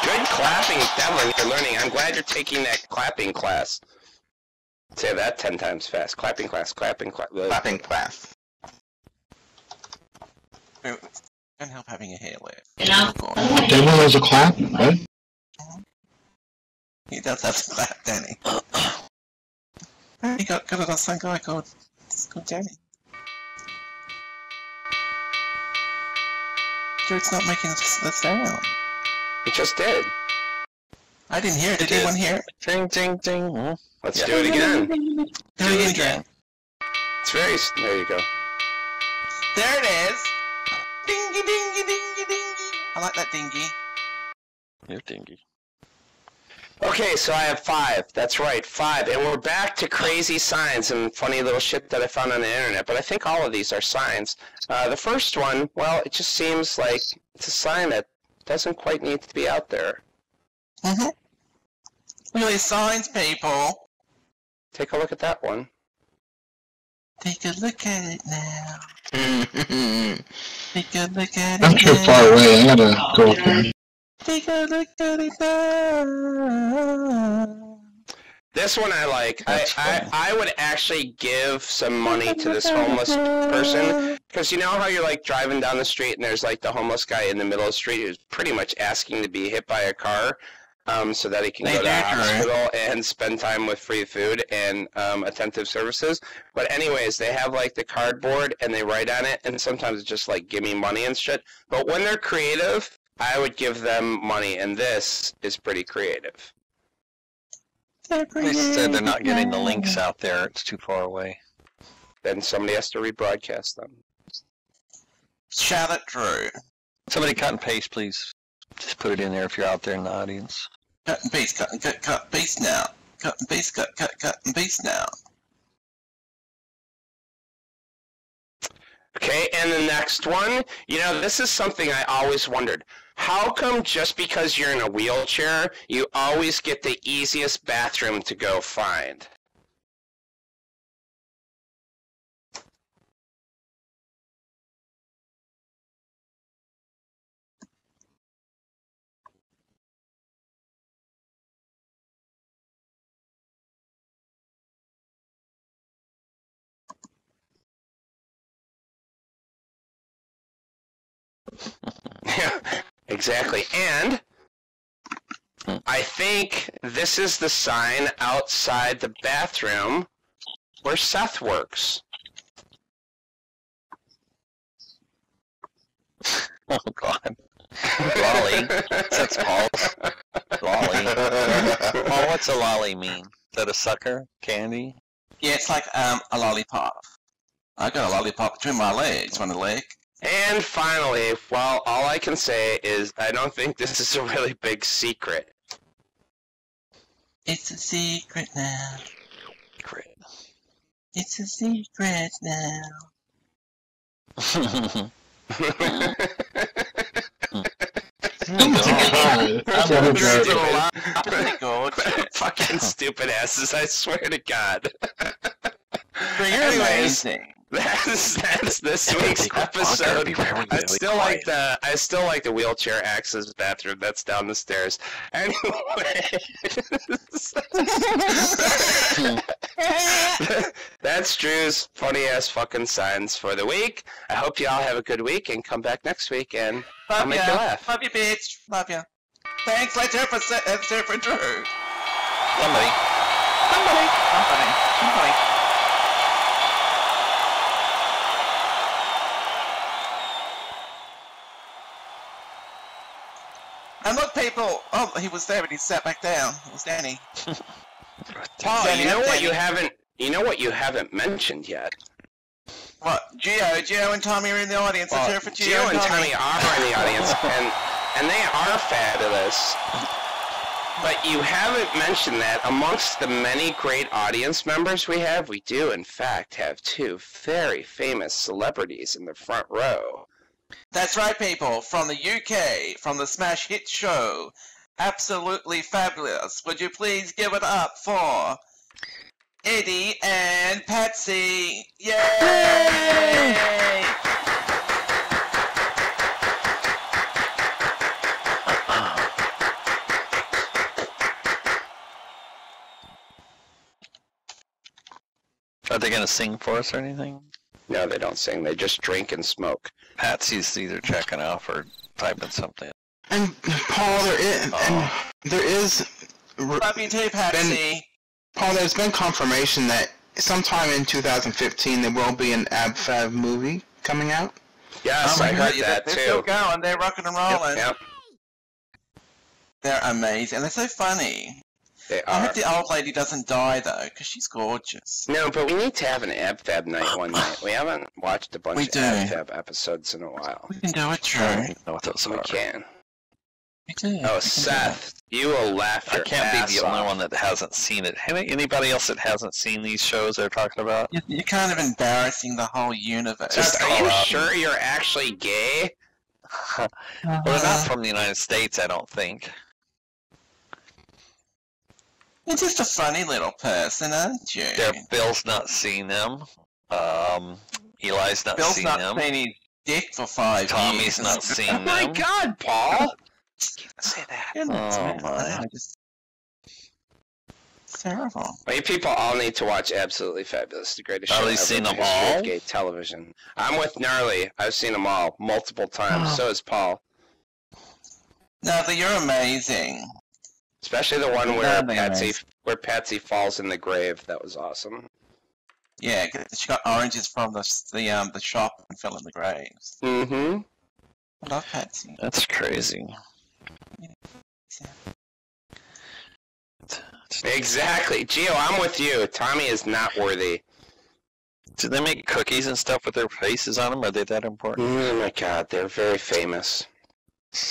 Good clapping, Devlin, you're learning. I'm glad you're taking that clapping class. Say that 10 times fast. Clapping class, clapping class. Clapping class. Can't help having a hair lip. Devil has a clap, right? He does have to clap, Danny. He got it on some guy called Danny. It's not making the sound. It just did. I didn't hear it. Did anyone hear it? Ding, ding, ding. Let's do it again. Do it again. It's very... There you go. There it is. Dingy, dingy, dingy, dingy. I like that dingy. You're dingy. Okay, so I have 5. That's right, 5. And we're back to crazy signs and funny little shit that I found on the internet. But I think all of these are signs. The first one, well, it just seems like it's a sign that doesn't quite need to be out there. Mm-hmm. Look at these signs, people. Take a look at that one. Take a look at it now. Take a look at it I'm too now. far away. I gotta go up there. Take a look at it now. This one I like. That's I would actually give some money to this homeless person. Because you know how you're like driving down the street and there's like the homeless guy in the middle of the street who's pretty much asking to be hit by a car so that he can go to the hospital and spend time with free food and attentive services. But anyways, they have like the cardboard and they write on it and sometimes it's just like give me money and shit. But when they're creative, I would give them money and this is pretty creative. They said they're not getting the links out there. It's too far away. Then somebody has to rebroadcast them. Shout at Drew. Somebody cut and paste, please. Just put it in there if you're out there in the audience. Cut and paste, cut and cut, paste now. Cut and paste, cut and paste now. Okay, and the next one, you know, this is something I always wondered. How come just because you're in a wheelchair, you always get the easiest bathroom to go find? Yeah, exactly. And I think this is the sign outside the bathroom where Seth works. Oh, God. Lolly. That's Paul's. Lolly. Paul, what's a lolly mean? Is that a sucker? Candy? Yeah, it's like a lollipop. I got a lollipop between my legs. Want a leg? And finally, well, all I can say is I don't think this is a really big secret. It's a secret now. Great. It's a secret now. Oh my god. I love that. Pretty good. Fucking stupid asses, I swear to God. You're Anyways, amazing. That's this week's episode. I still like the wheelchair access bathroom that's down the stairs. Anyway, that's Drew's funny ass fucking signs for the week. I hope you all have a good week and come back next week and I'll make you laugh. Love you, bitch. Love you. Thanks. Let's hear for Drew. Somebody. And look, people. Oh, he was there, but he sat back down. It was Danny. Paul, Danny, you know what Danny. you haven't mentioned yet? What? Gio and Tommy are in the audience. Let's hear for Gio and Tommy are in the audience, and they are fabulous. But you haven't mentioned that amongst the many great audience members we have, we do in fact have two very famous celebrities in the front row. That's right, people. From the UK, from the smash hit show, Absolutely Fabulous. Would you please give it up for Eddie and Patsy? Yay! Are they going to sing for us or anything? No, they don't sing. They just drink and smoke. Patsy's either checking off or typing something. And Paul, there is. Love you too, Patsy. Paul, there's been confirmation that sometime in 2015 there will be an AbFab movie coming out. Yes, I heard that They're too. still going. They're rocking and rolling. Yep. They're amazing. They're so funny. They I are. hope the old lady doesn't die, though, because she's gorgeous. No, but we need to have an AbFab night one night. We haven't watched a bunch We of do. AbFab episodes in a while. We can do it, Drew. I don't know what those We are. can. We do. Oh, Seth, you will laugh I your can't ass be the only off. one that hasn't seen it. Anybody else that hasn't seen these shows they're talking about? You're kind of embarrassing the whole universe. Seth, are you call out. sure you're actually gay? Well, they're not from the United States, I don't think. You're just a funny little person, aren't you? Bill's not seen them. Eli's not Bill's seen not them. seen his dick for 5 Tommy's years. not seen Oh my them. God, Paul! Say that. Oh, my. It's terrible. Well, you people all need to watch Absolutely Fabulous, the greatest show Gnarly ever seen in the them history all? of gay television. I'm with Gnarly. I've seen them all multiple times. So has Paul. No, but you're amazing. Especially the one where Amazing. Patsy falls in the grave. That was awesome. Yeah, 'cause she got oranges from the shop and fell in the graves. Mm-hmm. I love Patsy. That's crazy. Exactly. Gio, I'm with you. Tommy is not worthy. Do they make cookies and stuff with their faces on them? Are they that important? Oh my God, they're very famous.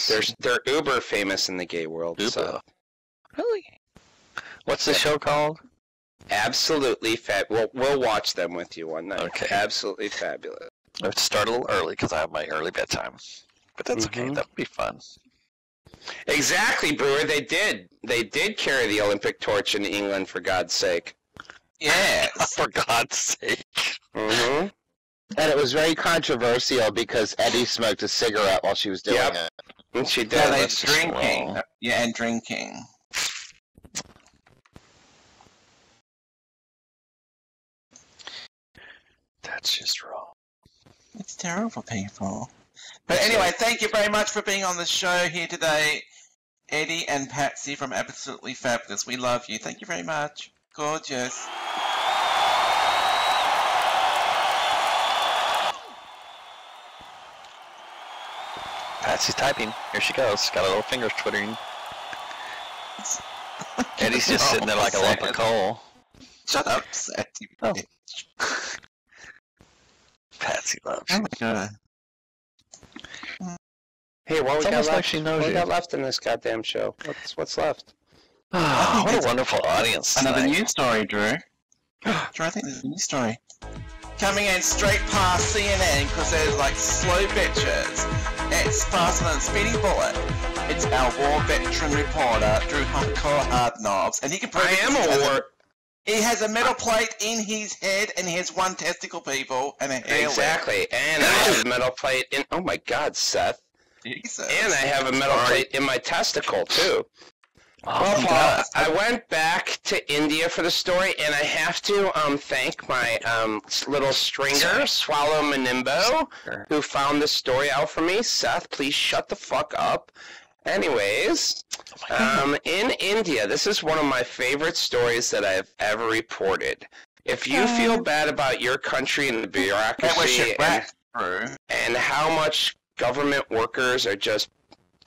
They're uber famous in the gay world. So. Uber. Really? What's the show called? Absolutely We'll watch them with you one night. Okay. Absolutely fabulous. I have to start a little early because I have my early bedtime. But that's okay. Mhm. That would be fun. Exactly, Brewer. They did. They did carry the Olympic torch in England, for God's sake. Yes. For God's sake. Mm-hmm. And it was very controversial because Eddie smoked a cigarette while she was doing Yep. it. And she did. Yeah, they're that's just drinking. wrong. Yeah, and drinking. That's just wrong. It's terrible, people. But anyway, thank you very much for being on the show here today, Eddie and Patsy from Absolutely Fabulous. We love you. Thank you very much. Gorgeous. Patsy's typing. Here she goes. Got a little fingers twittering. Eddie's just sitting there like a lump of coal. Shut up, Seth. You Oh. bitch. Patsy loves Oh you. my god. Hey, what we It's got almost left? like she knows what we you. got left in this goddamn show? What's left? Oh, what a wonderful audience Another tonight. news story, Drew. Drew, I think there's a news story. Coming in straight past CNN because there's like slow bitches. It's faster than a speeding bullet. It's our war veteran reporter, Drew Harcourt Hardknobs, and he can prove I it am 'cause he a has war. He has a metal plate in his head, and he has one testicle, people, and a hair. Exactly. And I have a metal plate in... Oh, my God, Seth. Jesus. And I have a metal plate in my testicle, too. Well, Paul, I went back to India for the story, and I have to thank my little stringer, Swallo Manimbo, who found this story out for me. Seth, please shut the fuck up. Anyways, in India, this is one of my favorite stories that I've ever reported. If you feel bad about your country and the bureaucracy and how much government workers are just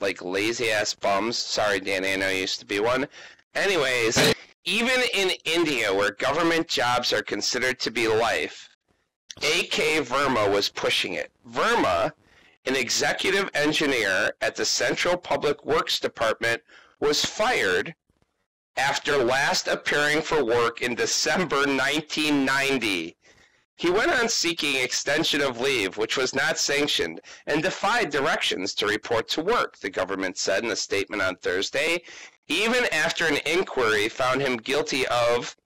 like lazy-ass bums. Sorry, Danny, I know you used to be one. Anyways, even in India, where government jobs are considered to be life, A.K. Verma was pushing it. Verma, an executive engineer at the Central Public Works Department, was fired after last appearing for work in December 1990. He went on seeking extension of leave, which was not sanctioned, and defied directions to report to work, the government said in a statement on Thursday, even after an inquiry found him guilty of,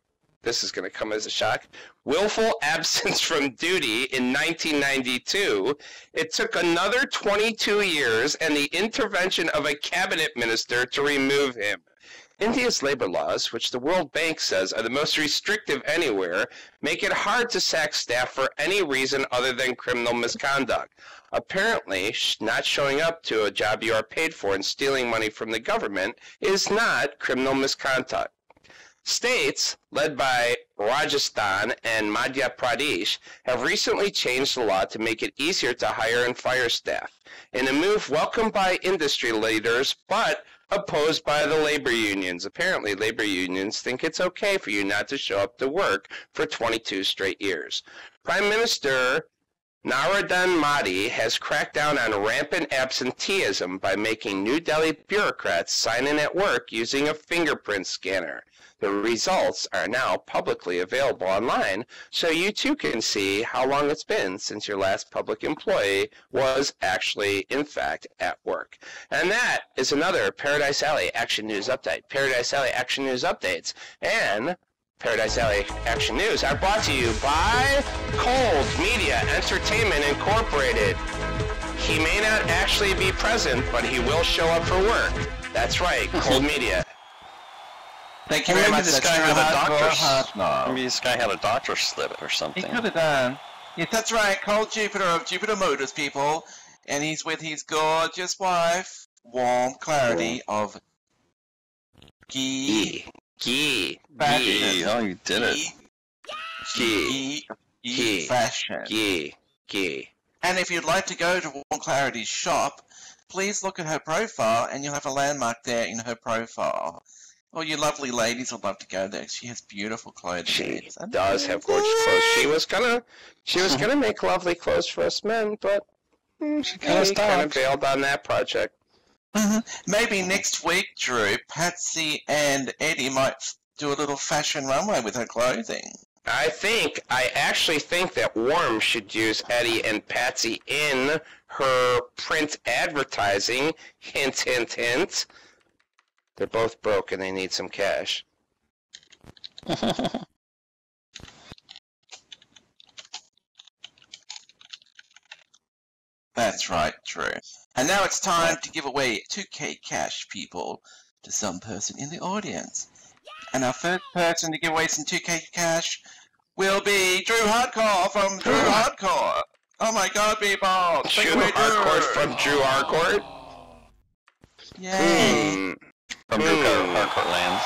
this is going to come as a shock, willful absence from duty in 1992. It took another 22 years and the intervention of a cabinet minister to remove him. India's labor laws, which the World Bank says are the most restrictive anywhere, make it hard to sack staff for any reason other than criminal misconduct. Apparently, not showing up to a job you are paid for and stealing money from the government is not criminal misconduct. States, led by Rajasthan and Madhya Pradesh, have recently changed the law to make it easier to hire and fire staff, in a move welcomed by industry leaders, but opposed by the labor unions. Apparently, labor unions think it's okay for you not to show up to work for 22 straight years. Prime Minister Narendra Modi has cracked down on rampant absenteeism by making New Delhi bureaucrats sign in at work using a fingerprint scanner. The results are now publicly available online, so you too can see how long it's been since your last public employee was actually, in fact, at work. And that is another Paradise Alley Action News Update. Paradise Alley Action News Updates and Paradise Alley Action News are brought to you by Cold Media Entertainment Incorporated. He may not actually be present, but he will show up for work. That's right, Cold Media. Thank you very much. This guy had a maybe this guy had a doctor's slip or something. He could have done. Yes, that's right. Cold Jupiter of Jupiter Motors, people. And he's with his gorgeous wife, Warm Clarity of Ghee. Ghee. Oh, you did it. Ghee Fashion. Ghee. And if you'd like to go to Warm Clarity's shop, please look at her profile, and you'll have a landmark there in her profile. Oh, you lovely ladies would love to go there. She has beautiful clothing. She does have gorgeous clothes. She was gonna make lovely clothes for us men, but she kind of failed on that project. Maybe next week, Drew, Patsy and Eddie might do a little fashion runway with her clothing. I actually think that Warm should use Eddie and Patsy in her print advertising. Hint, hint, hint. They're both broke and they need some cash. That's right, Drew. And now it's time to give away 2K cash, people, to some person in the audience. And our first person to give away some 2K cash will be Drew Harcourt from Drew Harcourt. Oh my god, people! Drew Harcourt from Drew Harcourt? Yay! From Drew Harcourt lands.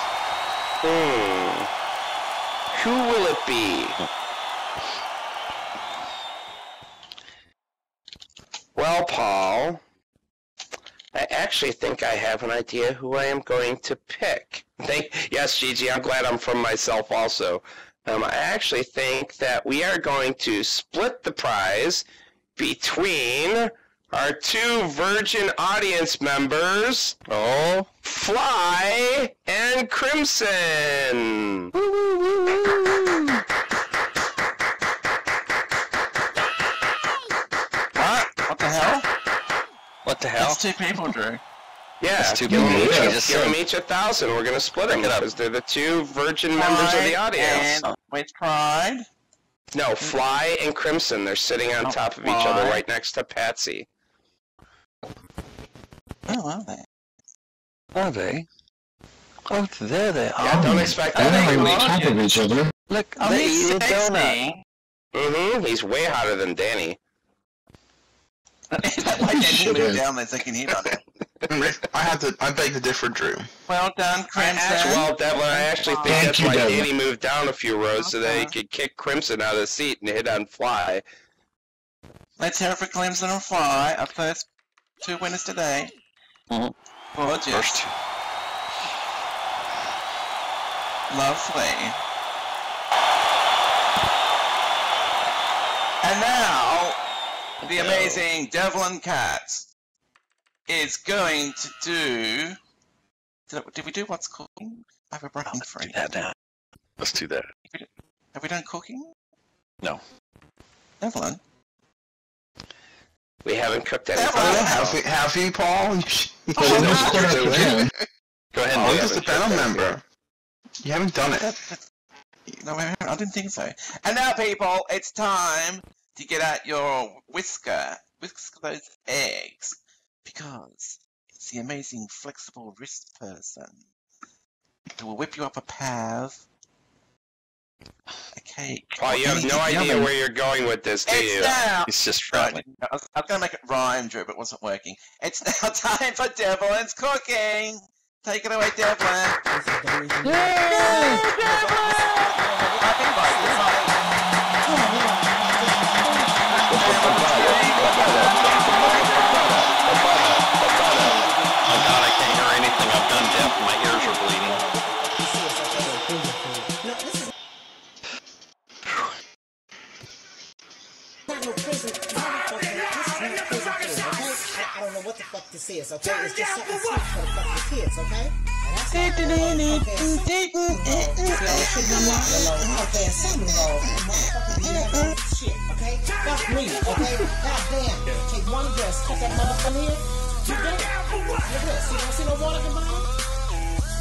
Who will it be? Well, Paul, I actually think I have an idea who I am going to pick. Yes, Gigi, I'm glad I'm from myself also. I actually think that we are going to split the prize between our two virgin audience members, Fly and Crimson. What the hell? What the hell? That's two people, Drew. Yeah, That's too give them big. each, Yeah. give them each 1,000. We're gonna split them Pick it up. because they're the two virgin members of the audience. And with Pride. No, Fly and Crimson. They're sitting on top of each other right next to Patsy. Oh, are they? Are they? Oh, there they are. Yeah, don't expect They're that. on top of each other. Look, Oh, they he's eat a donut. sexy. He's way hotter than Danny. Like they moved down there so I can hit on it. I beg to differ, Drew. Well done, Crimson. Well, Devlin, I actually think Thank that's you, why Devlin. Danny moved down a few rows so that he could kick Crimson out of the seat and hit on Fly. Let's hear it for Clemson and Fly, our first two winners today. Mhm. Gorgeous. First. Lovely. And now, the amazing Devlin Kas is going to do... Did we do what's cooking? I have a brain Let's do freeze. that now. Let's do that. Have we done cooking? No. Devlin? We haven't cooked Devlin! anything. Have you, Paul? Well, then let's clear up again. Go ahead and I'm do just it. a panel member. You haven't done it. No, I didn't think so. And now, people, it's time to get out your whisker. Whisk those eggs. Because it's the amazing flexible wrist person who will whip you up a path. A cake. Paul, you have no idea where you're going with this, do you? It's now. He's just No, I friendly. didn't. I was going to make it rhyme, Drew, but it wasn't working. It's now time for Devlin's cooking. Take it away, Devlin. Oh God, I can't hear anything. I've done deaf. My ears are bleeding. I don't know what the fuck this is, okay? It's just something sweet for the fucking kids, okay? Okay, something wrong. Motherfucker be having shit, okay? Fuck me, okay? Goddamn. Take one breast, cut that motherfucker here. You done? Look at this. See no water in the bottom?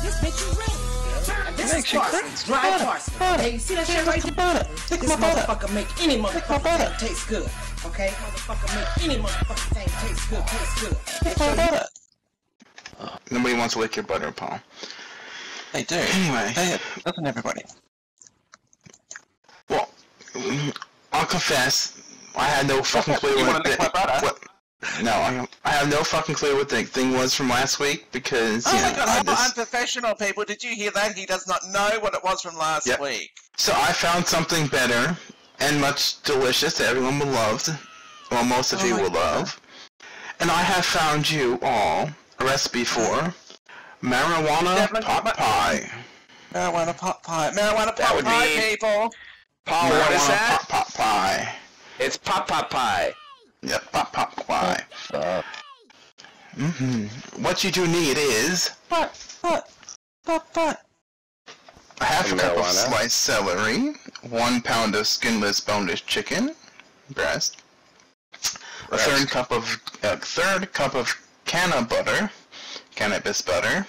This bitch is ready. And this is Parsons, dry Parsons. Okay, you see that shit right there? This motherfucker make any motherfucking thing taste good. Okay? Motherfucker make any motherfucking thing taste good, Nobody wants to lick your butter, Paul. They do. Anyway. Doesn't everybody? Well, I'll confess, I had no fucking clue You what wanna lick my butter? No, I have no fucking clue what the thing was from last week because, Oh you my know, god, I how just... unprofessional, people. Did you hear that? He does not know what it was from last Yep. week. So I found something better and much delicious that everyone will love. Well, most of you will love. And I have found you all a recipe for marijuana Devlin, pot pie. Marijuana pot pie. Marijuana That pot would pie, be- people. Paul, what is Marijuana that? pot pie. It's Pop Pop Pie. Yep, pot pie. What you do need is What? a half a cup of Marijuana. sliced celery, 1 pound of skinless boneless chicken breast, a third cup of cannabis butter,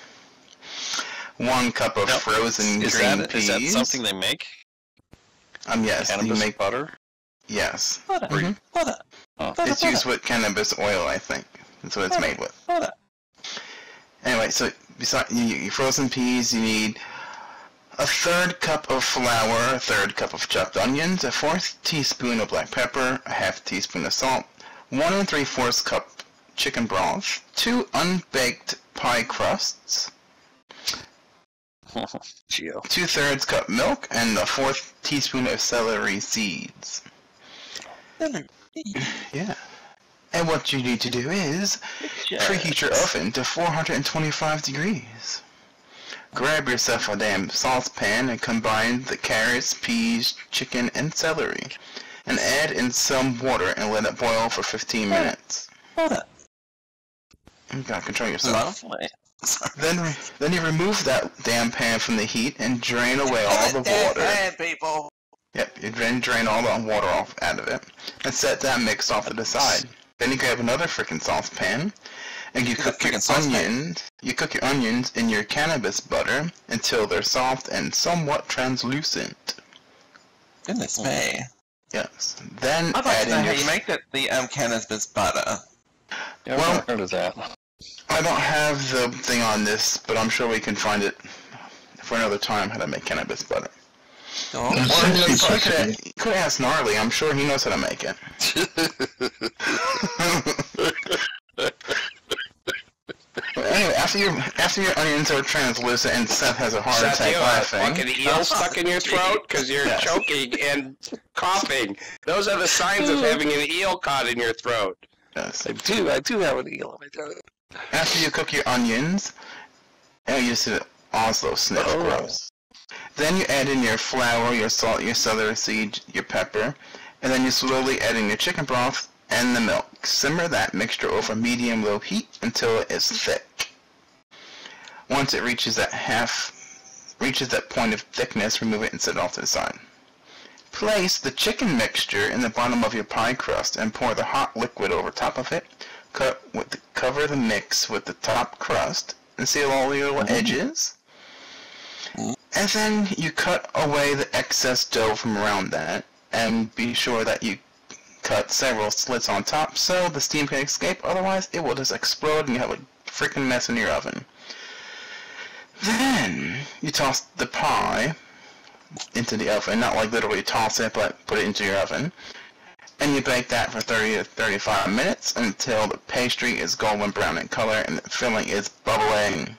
1 cup of frozen green peas. Is that something they make? Yes, you Cannabis make butter? yes. Butter. Oh. It's used with cannabis oil, I think. That's what it's made with. Butter. Anyway, so besides your frozen peas, you need a third cup of flour, a third cup of chopped onions, a fourth teaspoon of black pepper, a half teaspoon of salt, 1 3/4 cup chicken broth, 2 unbaked pie crusts, Geo. 2/3 cup milk, and a 4th teaspoon of celery seeds. Yeah. And what you need to do is preheat your oven to 425 degrees. Grab yourself a damn saucepan and combine the carrots, peas, chicken, and celery. And add in some water and let it boil for 15 minutes. You gotta control yourself. Lovely. Then you remove that damn pan from the heat and drain away all the water. Pan, people. Yep, you drain all the water out of it, and set that mix off to the side. Then you grab another frickin' saucepan, And you cook your onions. You cook your onions in your cannabis butter until they're soft and somewhat translucent. Goodness me. Yes. Then I'd like add to know in how your you make the cannabis butter. Yeah, Well- I've heard of that. I don't have the thing on this, but I'm sure we can find it for another time how to make cannabis butter. Oh, Or you could ask Gnarly. I'm sure he knows how to make it. But anyway, after your onions are translucent and Seth has a heart Seth, attack you laughing. have fucking eel stuck in your throat because you're Yes. choking and coughing. Those are the signs of having an eel caught in your throat. Yes. I do have an eel in my throat. After you cook your onions, and you see Oslo sniff, gross. Then you add in your flour, your salt, your celery seed, your pepper, and then you slowly add in your chicken broth and the milk. Simmer that mixture over medium-low heat until it is thick. Once it reaches that point of thickness, remove it and set it off to the side. Place the chicken mixture in the bottom of your pie crust and pour the hot liquid over top of it. Cover the mix with the top crust and seal all the little edges. And then you cut away the excess dough from around that, and be sure that you cut several slits on top so the steam can escape, otherwise it will just explode and you have a freaking mess in your oven. Then you toss the pie into the oven, not like literally toss it, but put it into your oven. And you bake that for 30 to 35 minutes until the pastry is golden brown in color and the filling is bubbling.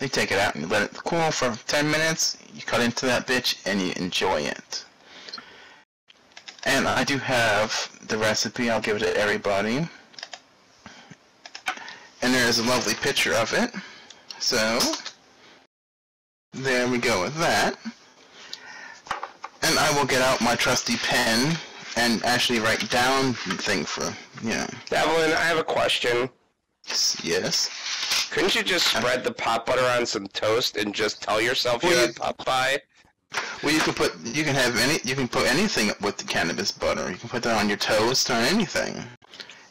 You take it out and you let it cool for 10 minutes, you cut into that bitch and you enjoy it. And I do have the recipe, I'll give it to everybody. And there is a lovely picture of it. So, there we go with that. And I will get out my trusty pen and actually write down the thing for, Devlin, I have a question. Yes. Couldn't you just spread the pot butter on some toast and just tell yourself you had pot pie? Well, you can put anything with the cannabis butter. You can put that on your toast or anything.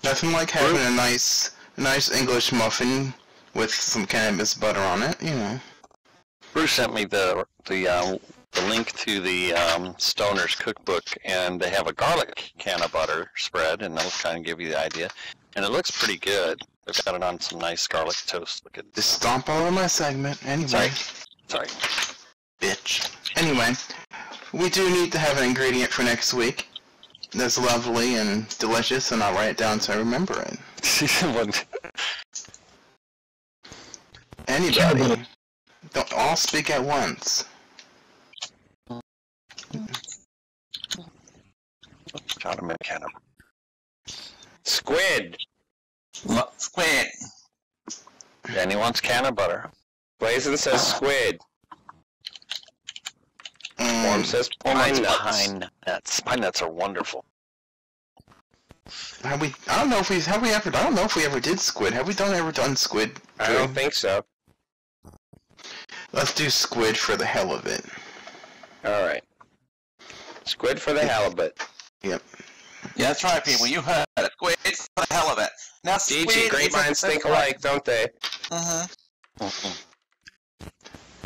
Nothing like having a nice English muffin with some cannabis butter on it, Bruce sent me the link to the Stoner's cookbook, and they have a garlic can of butter spread, and that'll kind of give you the idea. And it looks pretty good. They've got it on some nice garlic toast. Look at this. Just stomp all over my segment. Anyway. Sorry. Bitch. Anyway, we do need to have an ingredient for next week that's lovely and delicious, and I'll write it down so I remember it. Anybody? Don't all speak at once. Got him in Canada. Squid. Squid. And he wants can of butter. Blazin says squid. Form says pine nuts. Pine nuts. Pine nuts are wonderful. I don't know if we ever did squid. Have we ever done squid? I don't think so. Let's do squid for the hell of it. Alright. Squid for the halibut. Yep. Yeah, that's right, people. You heard it. Squid for the hell of it. Now, squid DG, great is minds think alike, don't they?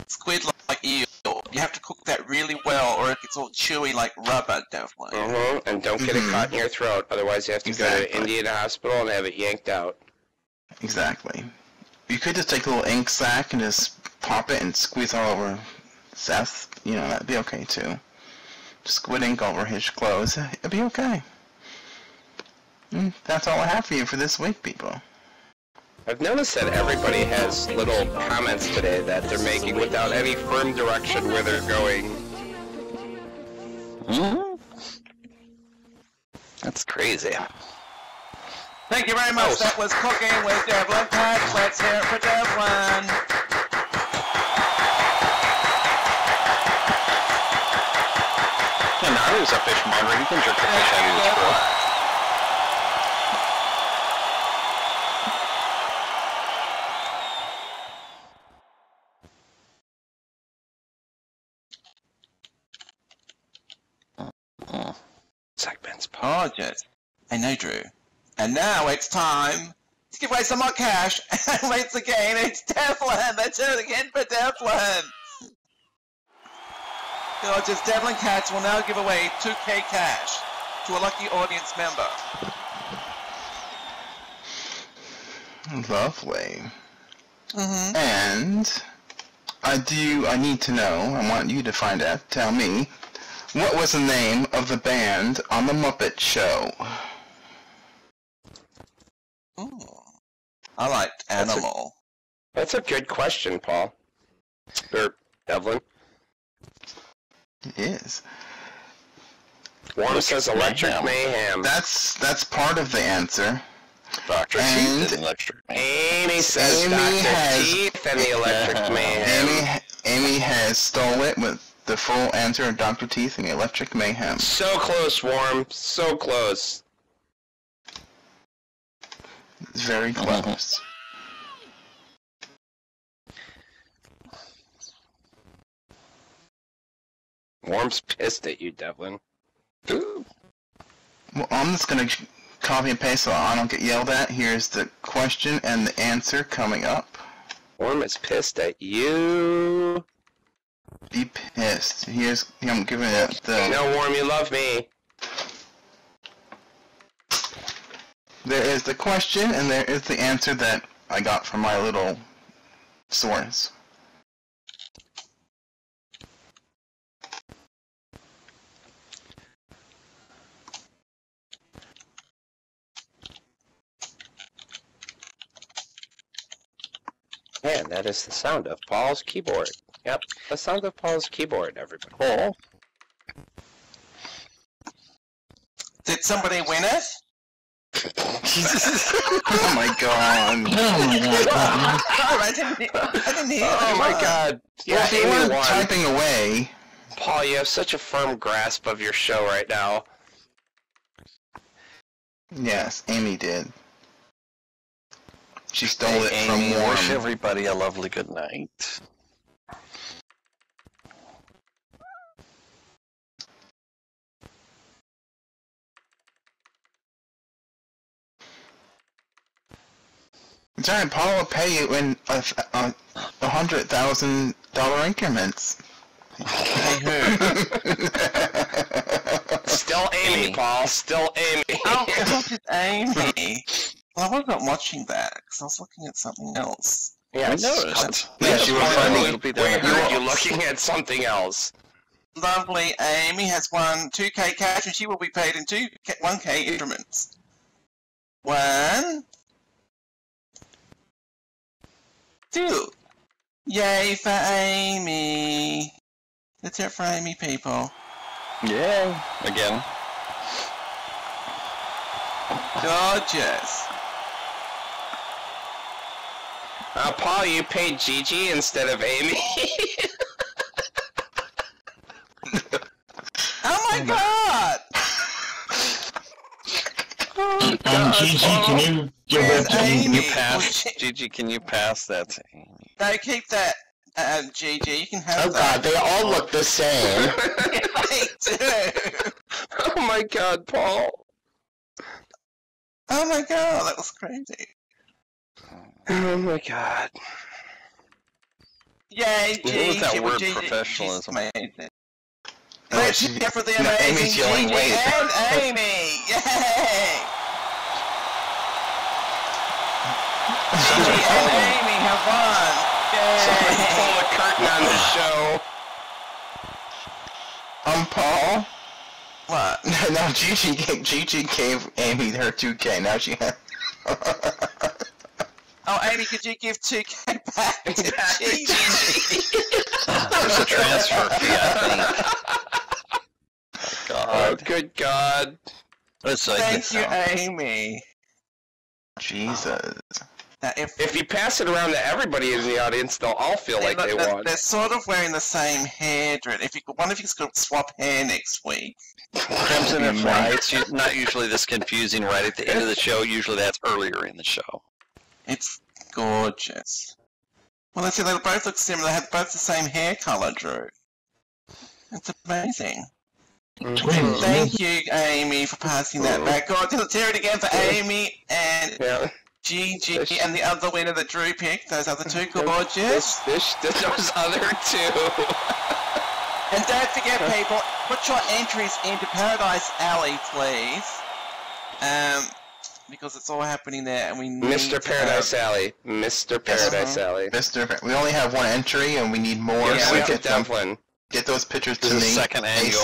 Squid like eel. You have to cook that really well, or it gets all chewy like rubber, definitely. And don't get it caught in your throat, otherwise you have to go to an Indian hospital and have it yanked out. Exactly. You could just take a little ink sac and just pop it and squeeze all over Seth. That'd be okay too. Squid ink over his clothes. It'd be okay. That's all I have for you for this week, people. I've noticed that everybody has little comments today that they're making without any firm direction where they're going. That's crazy. Thank you very much. That was Cooking with Devlin Kas. Let's hear it for Devlin. And now there's a fishmonger. He can jerk the fish out of his throat. Segments. Gorgeous. I know, Drew. And now it's time to give away some more cash. And once again, it's Devlin. Let's do it again for Devlin. Gorgeous. Devlin Kas will now give away 2K cash to a lucky audience member. Lovely. Mm-hmm. And I need to know, I want you to find out, tell me, what was the name of the band on the Muppet Show? Ooh. I liked Animal. That's a good question, Paul. Or Devlin. It is. Warm says Electric Mayhem. That's part of the answer. Dr. Teeth and Electric Mayhem. Amy says Dr. Teeth and the Electric Mayhem. Amy has stole it with the full answer of Dr. Teeth and the Electric Mayhem. So close, Warm. So close. Very close. Warm's pissed at you, Devlin. Well, I'm just going to copy and paste so I don't get yelled at. Here's the question and the answer coming up. Warm is pissed at you. Be pissed. I'm giving it the... No, Warm, you love me. There is the question and there is the answer that I got from my little source. And that is the sound of Paul's keyboard. Yep, the sound of Paul's keyboard, everybody. Paul? Did somebody win it? Oh my god. I didn't hear Oh my god. Yeah, Well, if you Amy weren't won. typing away. Paul, you have such a firm grasp of your show right now. Yes, Amy did. She stole it Amy, from Warm. wish everybody a lovely good night. It's alright, Paul will pay you in $100,000 increments. Still Amy, Paul. Still Amy. Oh, look at Amy. Well, I was not watching that because I was looking at something else. Yeah, I noticed. Yeah, she was funny. It'll be We there. heard you looking at something else. Lovely Amy has won 2K cash and she will be paid in 1K increments. 1, 2. Yay for Amy. Let's hear it for Amy, people. Yeah. Again. Gorgeous. Paul, you paid Gigi instead of Amy. Oh my god! Gigi, can you give Where's that to me? Amy? Gigi, can you pass that to Amy? No, keep that, Gigi. You can have Oh god, that. they all look the same. They do. Oh my god, Paul. Oh my god, that was crazy. Oh my god. Yay, What Gigi. was that well, word, Gigi, professionalism? she's amazing. Oh, Let's she- hear for the no, amazing Amy's yelling, Gigi wait. and Amy. Yay! Gigi and Amy have won. Somebody Yay! pull the curtain on the show. Paul? What? No, Gigi gave Amy her 2K. Now she has... Oh, Amy, could you give 2K back to Gigi? There's a transfer fee, I think. Oh, God. good god. Let's like Thank this you, out. Amy. Jesus. Now, If you pass it around to everybody in the audience, they'll all feel like they won. They're sort of wearing the same hair, Dread. One of you's going to swap hair next week. Crimson and Fry, it's not usually this confusing right at the end of the show. Usually that's earlier in the show. It's gorgeous. Well, let's see, they both look similar. They have both the same hair color, Drew. It's amazing. Twins, Thank you, Amy, for passing that back. God, let's hear it again for Amy and Yeah. Gigi and the other winner that Drew picked. Those other two gorgeous. Those other two. And don't forget, people, put your entries into Paradise Alley, please. Because it's all happening there, and we need Mr. Paradise Alley. Mr. Paradise Alley. We only have one entry, and we need more. Yeah, so we get Devlin. Get those pictures to This me is the second annual.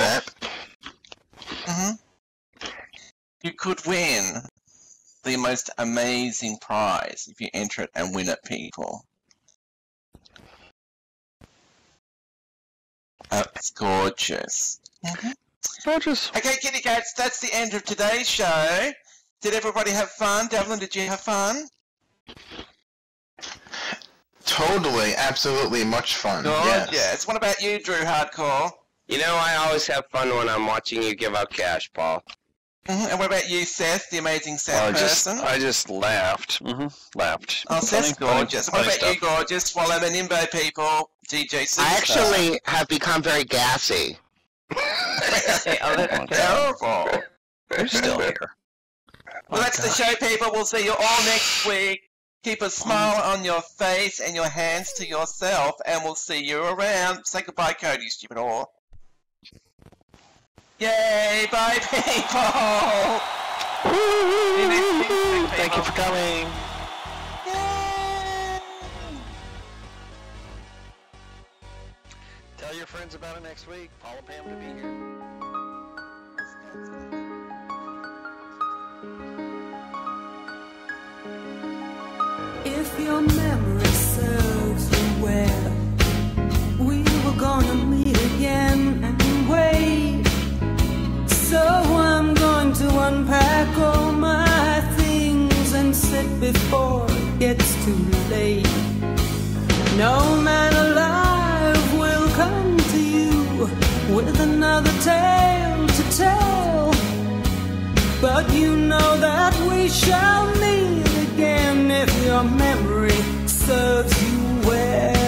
ASAP. You could win the most amazing prize if you enter it and win it, people. It's gorgeous. Gorgeous. Okay, kitty cats, that's the end of today's show. Did everybody have fun? Devlin, did you have fun? Totally, absolutely, much fun. Yes. What about you, Drew Hardcore? You know, I always have fun when I'm watching you give out cash, Paul. And what about you, Seth, the amazing Seth person? I just laughed. Laughed. Oh, Seth's Funny, gorgeous. What about you, gorgeous? Swallo Manimbo people, DJ Superstar. I actually have become very gassy. Oh, that's terrible. You're still here. Well, that's the show, people. We'll see you all next week. Keep a smile on your face and your hands to yourself, and we'll see you around. Say goodbye, Cody, you stupid whore. Yay, bye, people! Thank you for coming. Yay! Tell your friends about it next week. Paul and Pam to be here. If your memory serves you well, we were gonna meet again and wait. So I'm going to unpack all my things and sit before it gets too late. No man alive will come to you with another tale to tell, but you know that we shall meet again if your memory serves you well.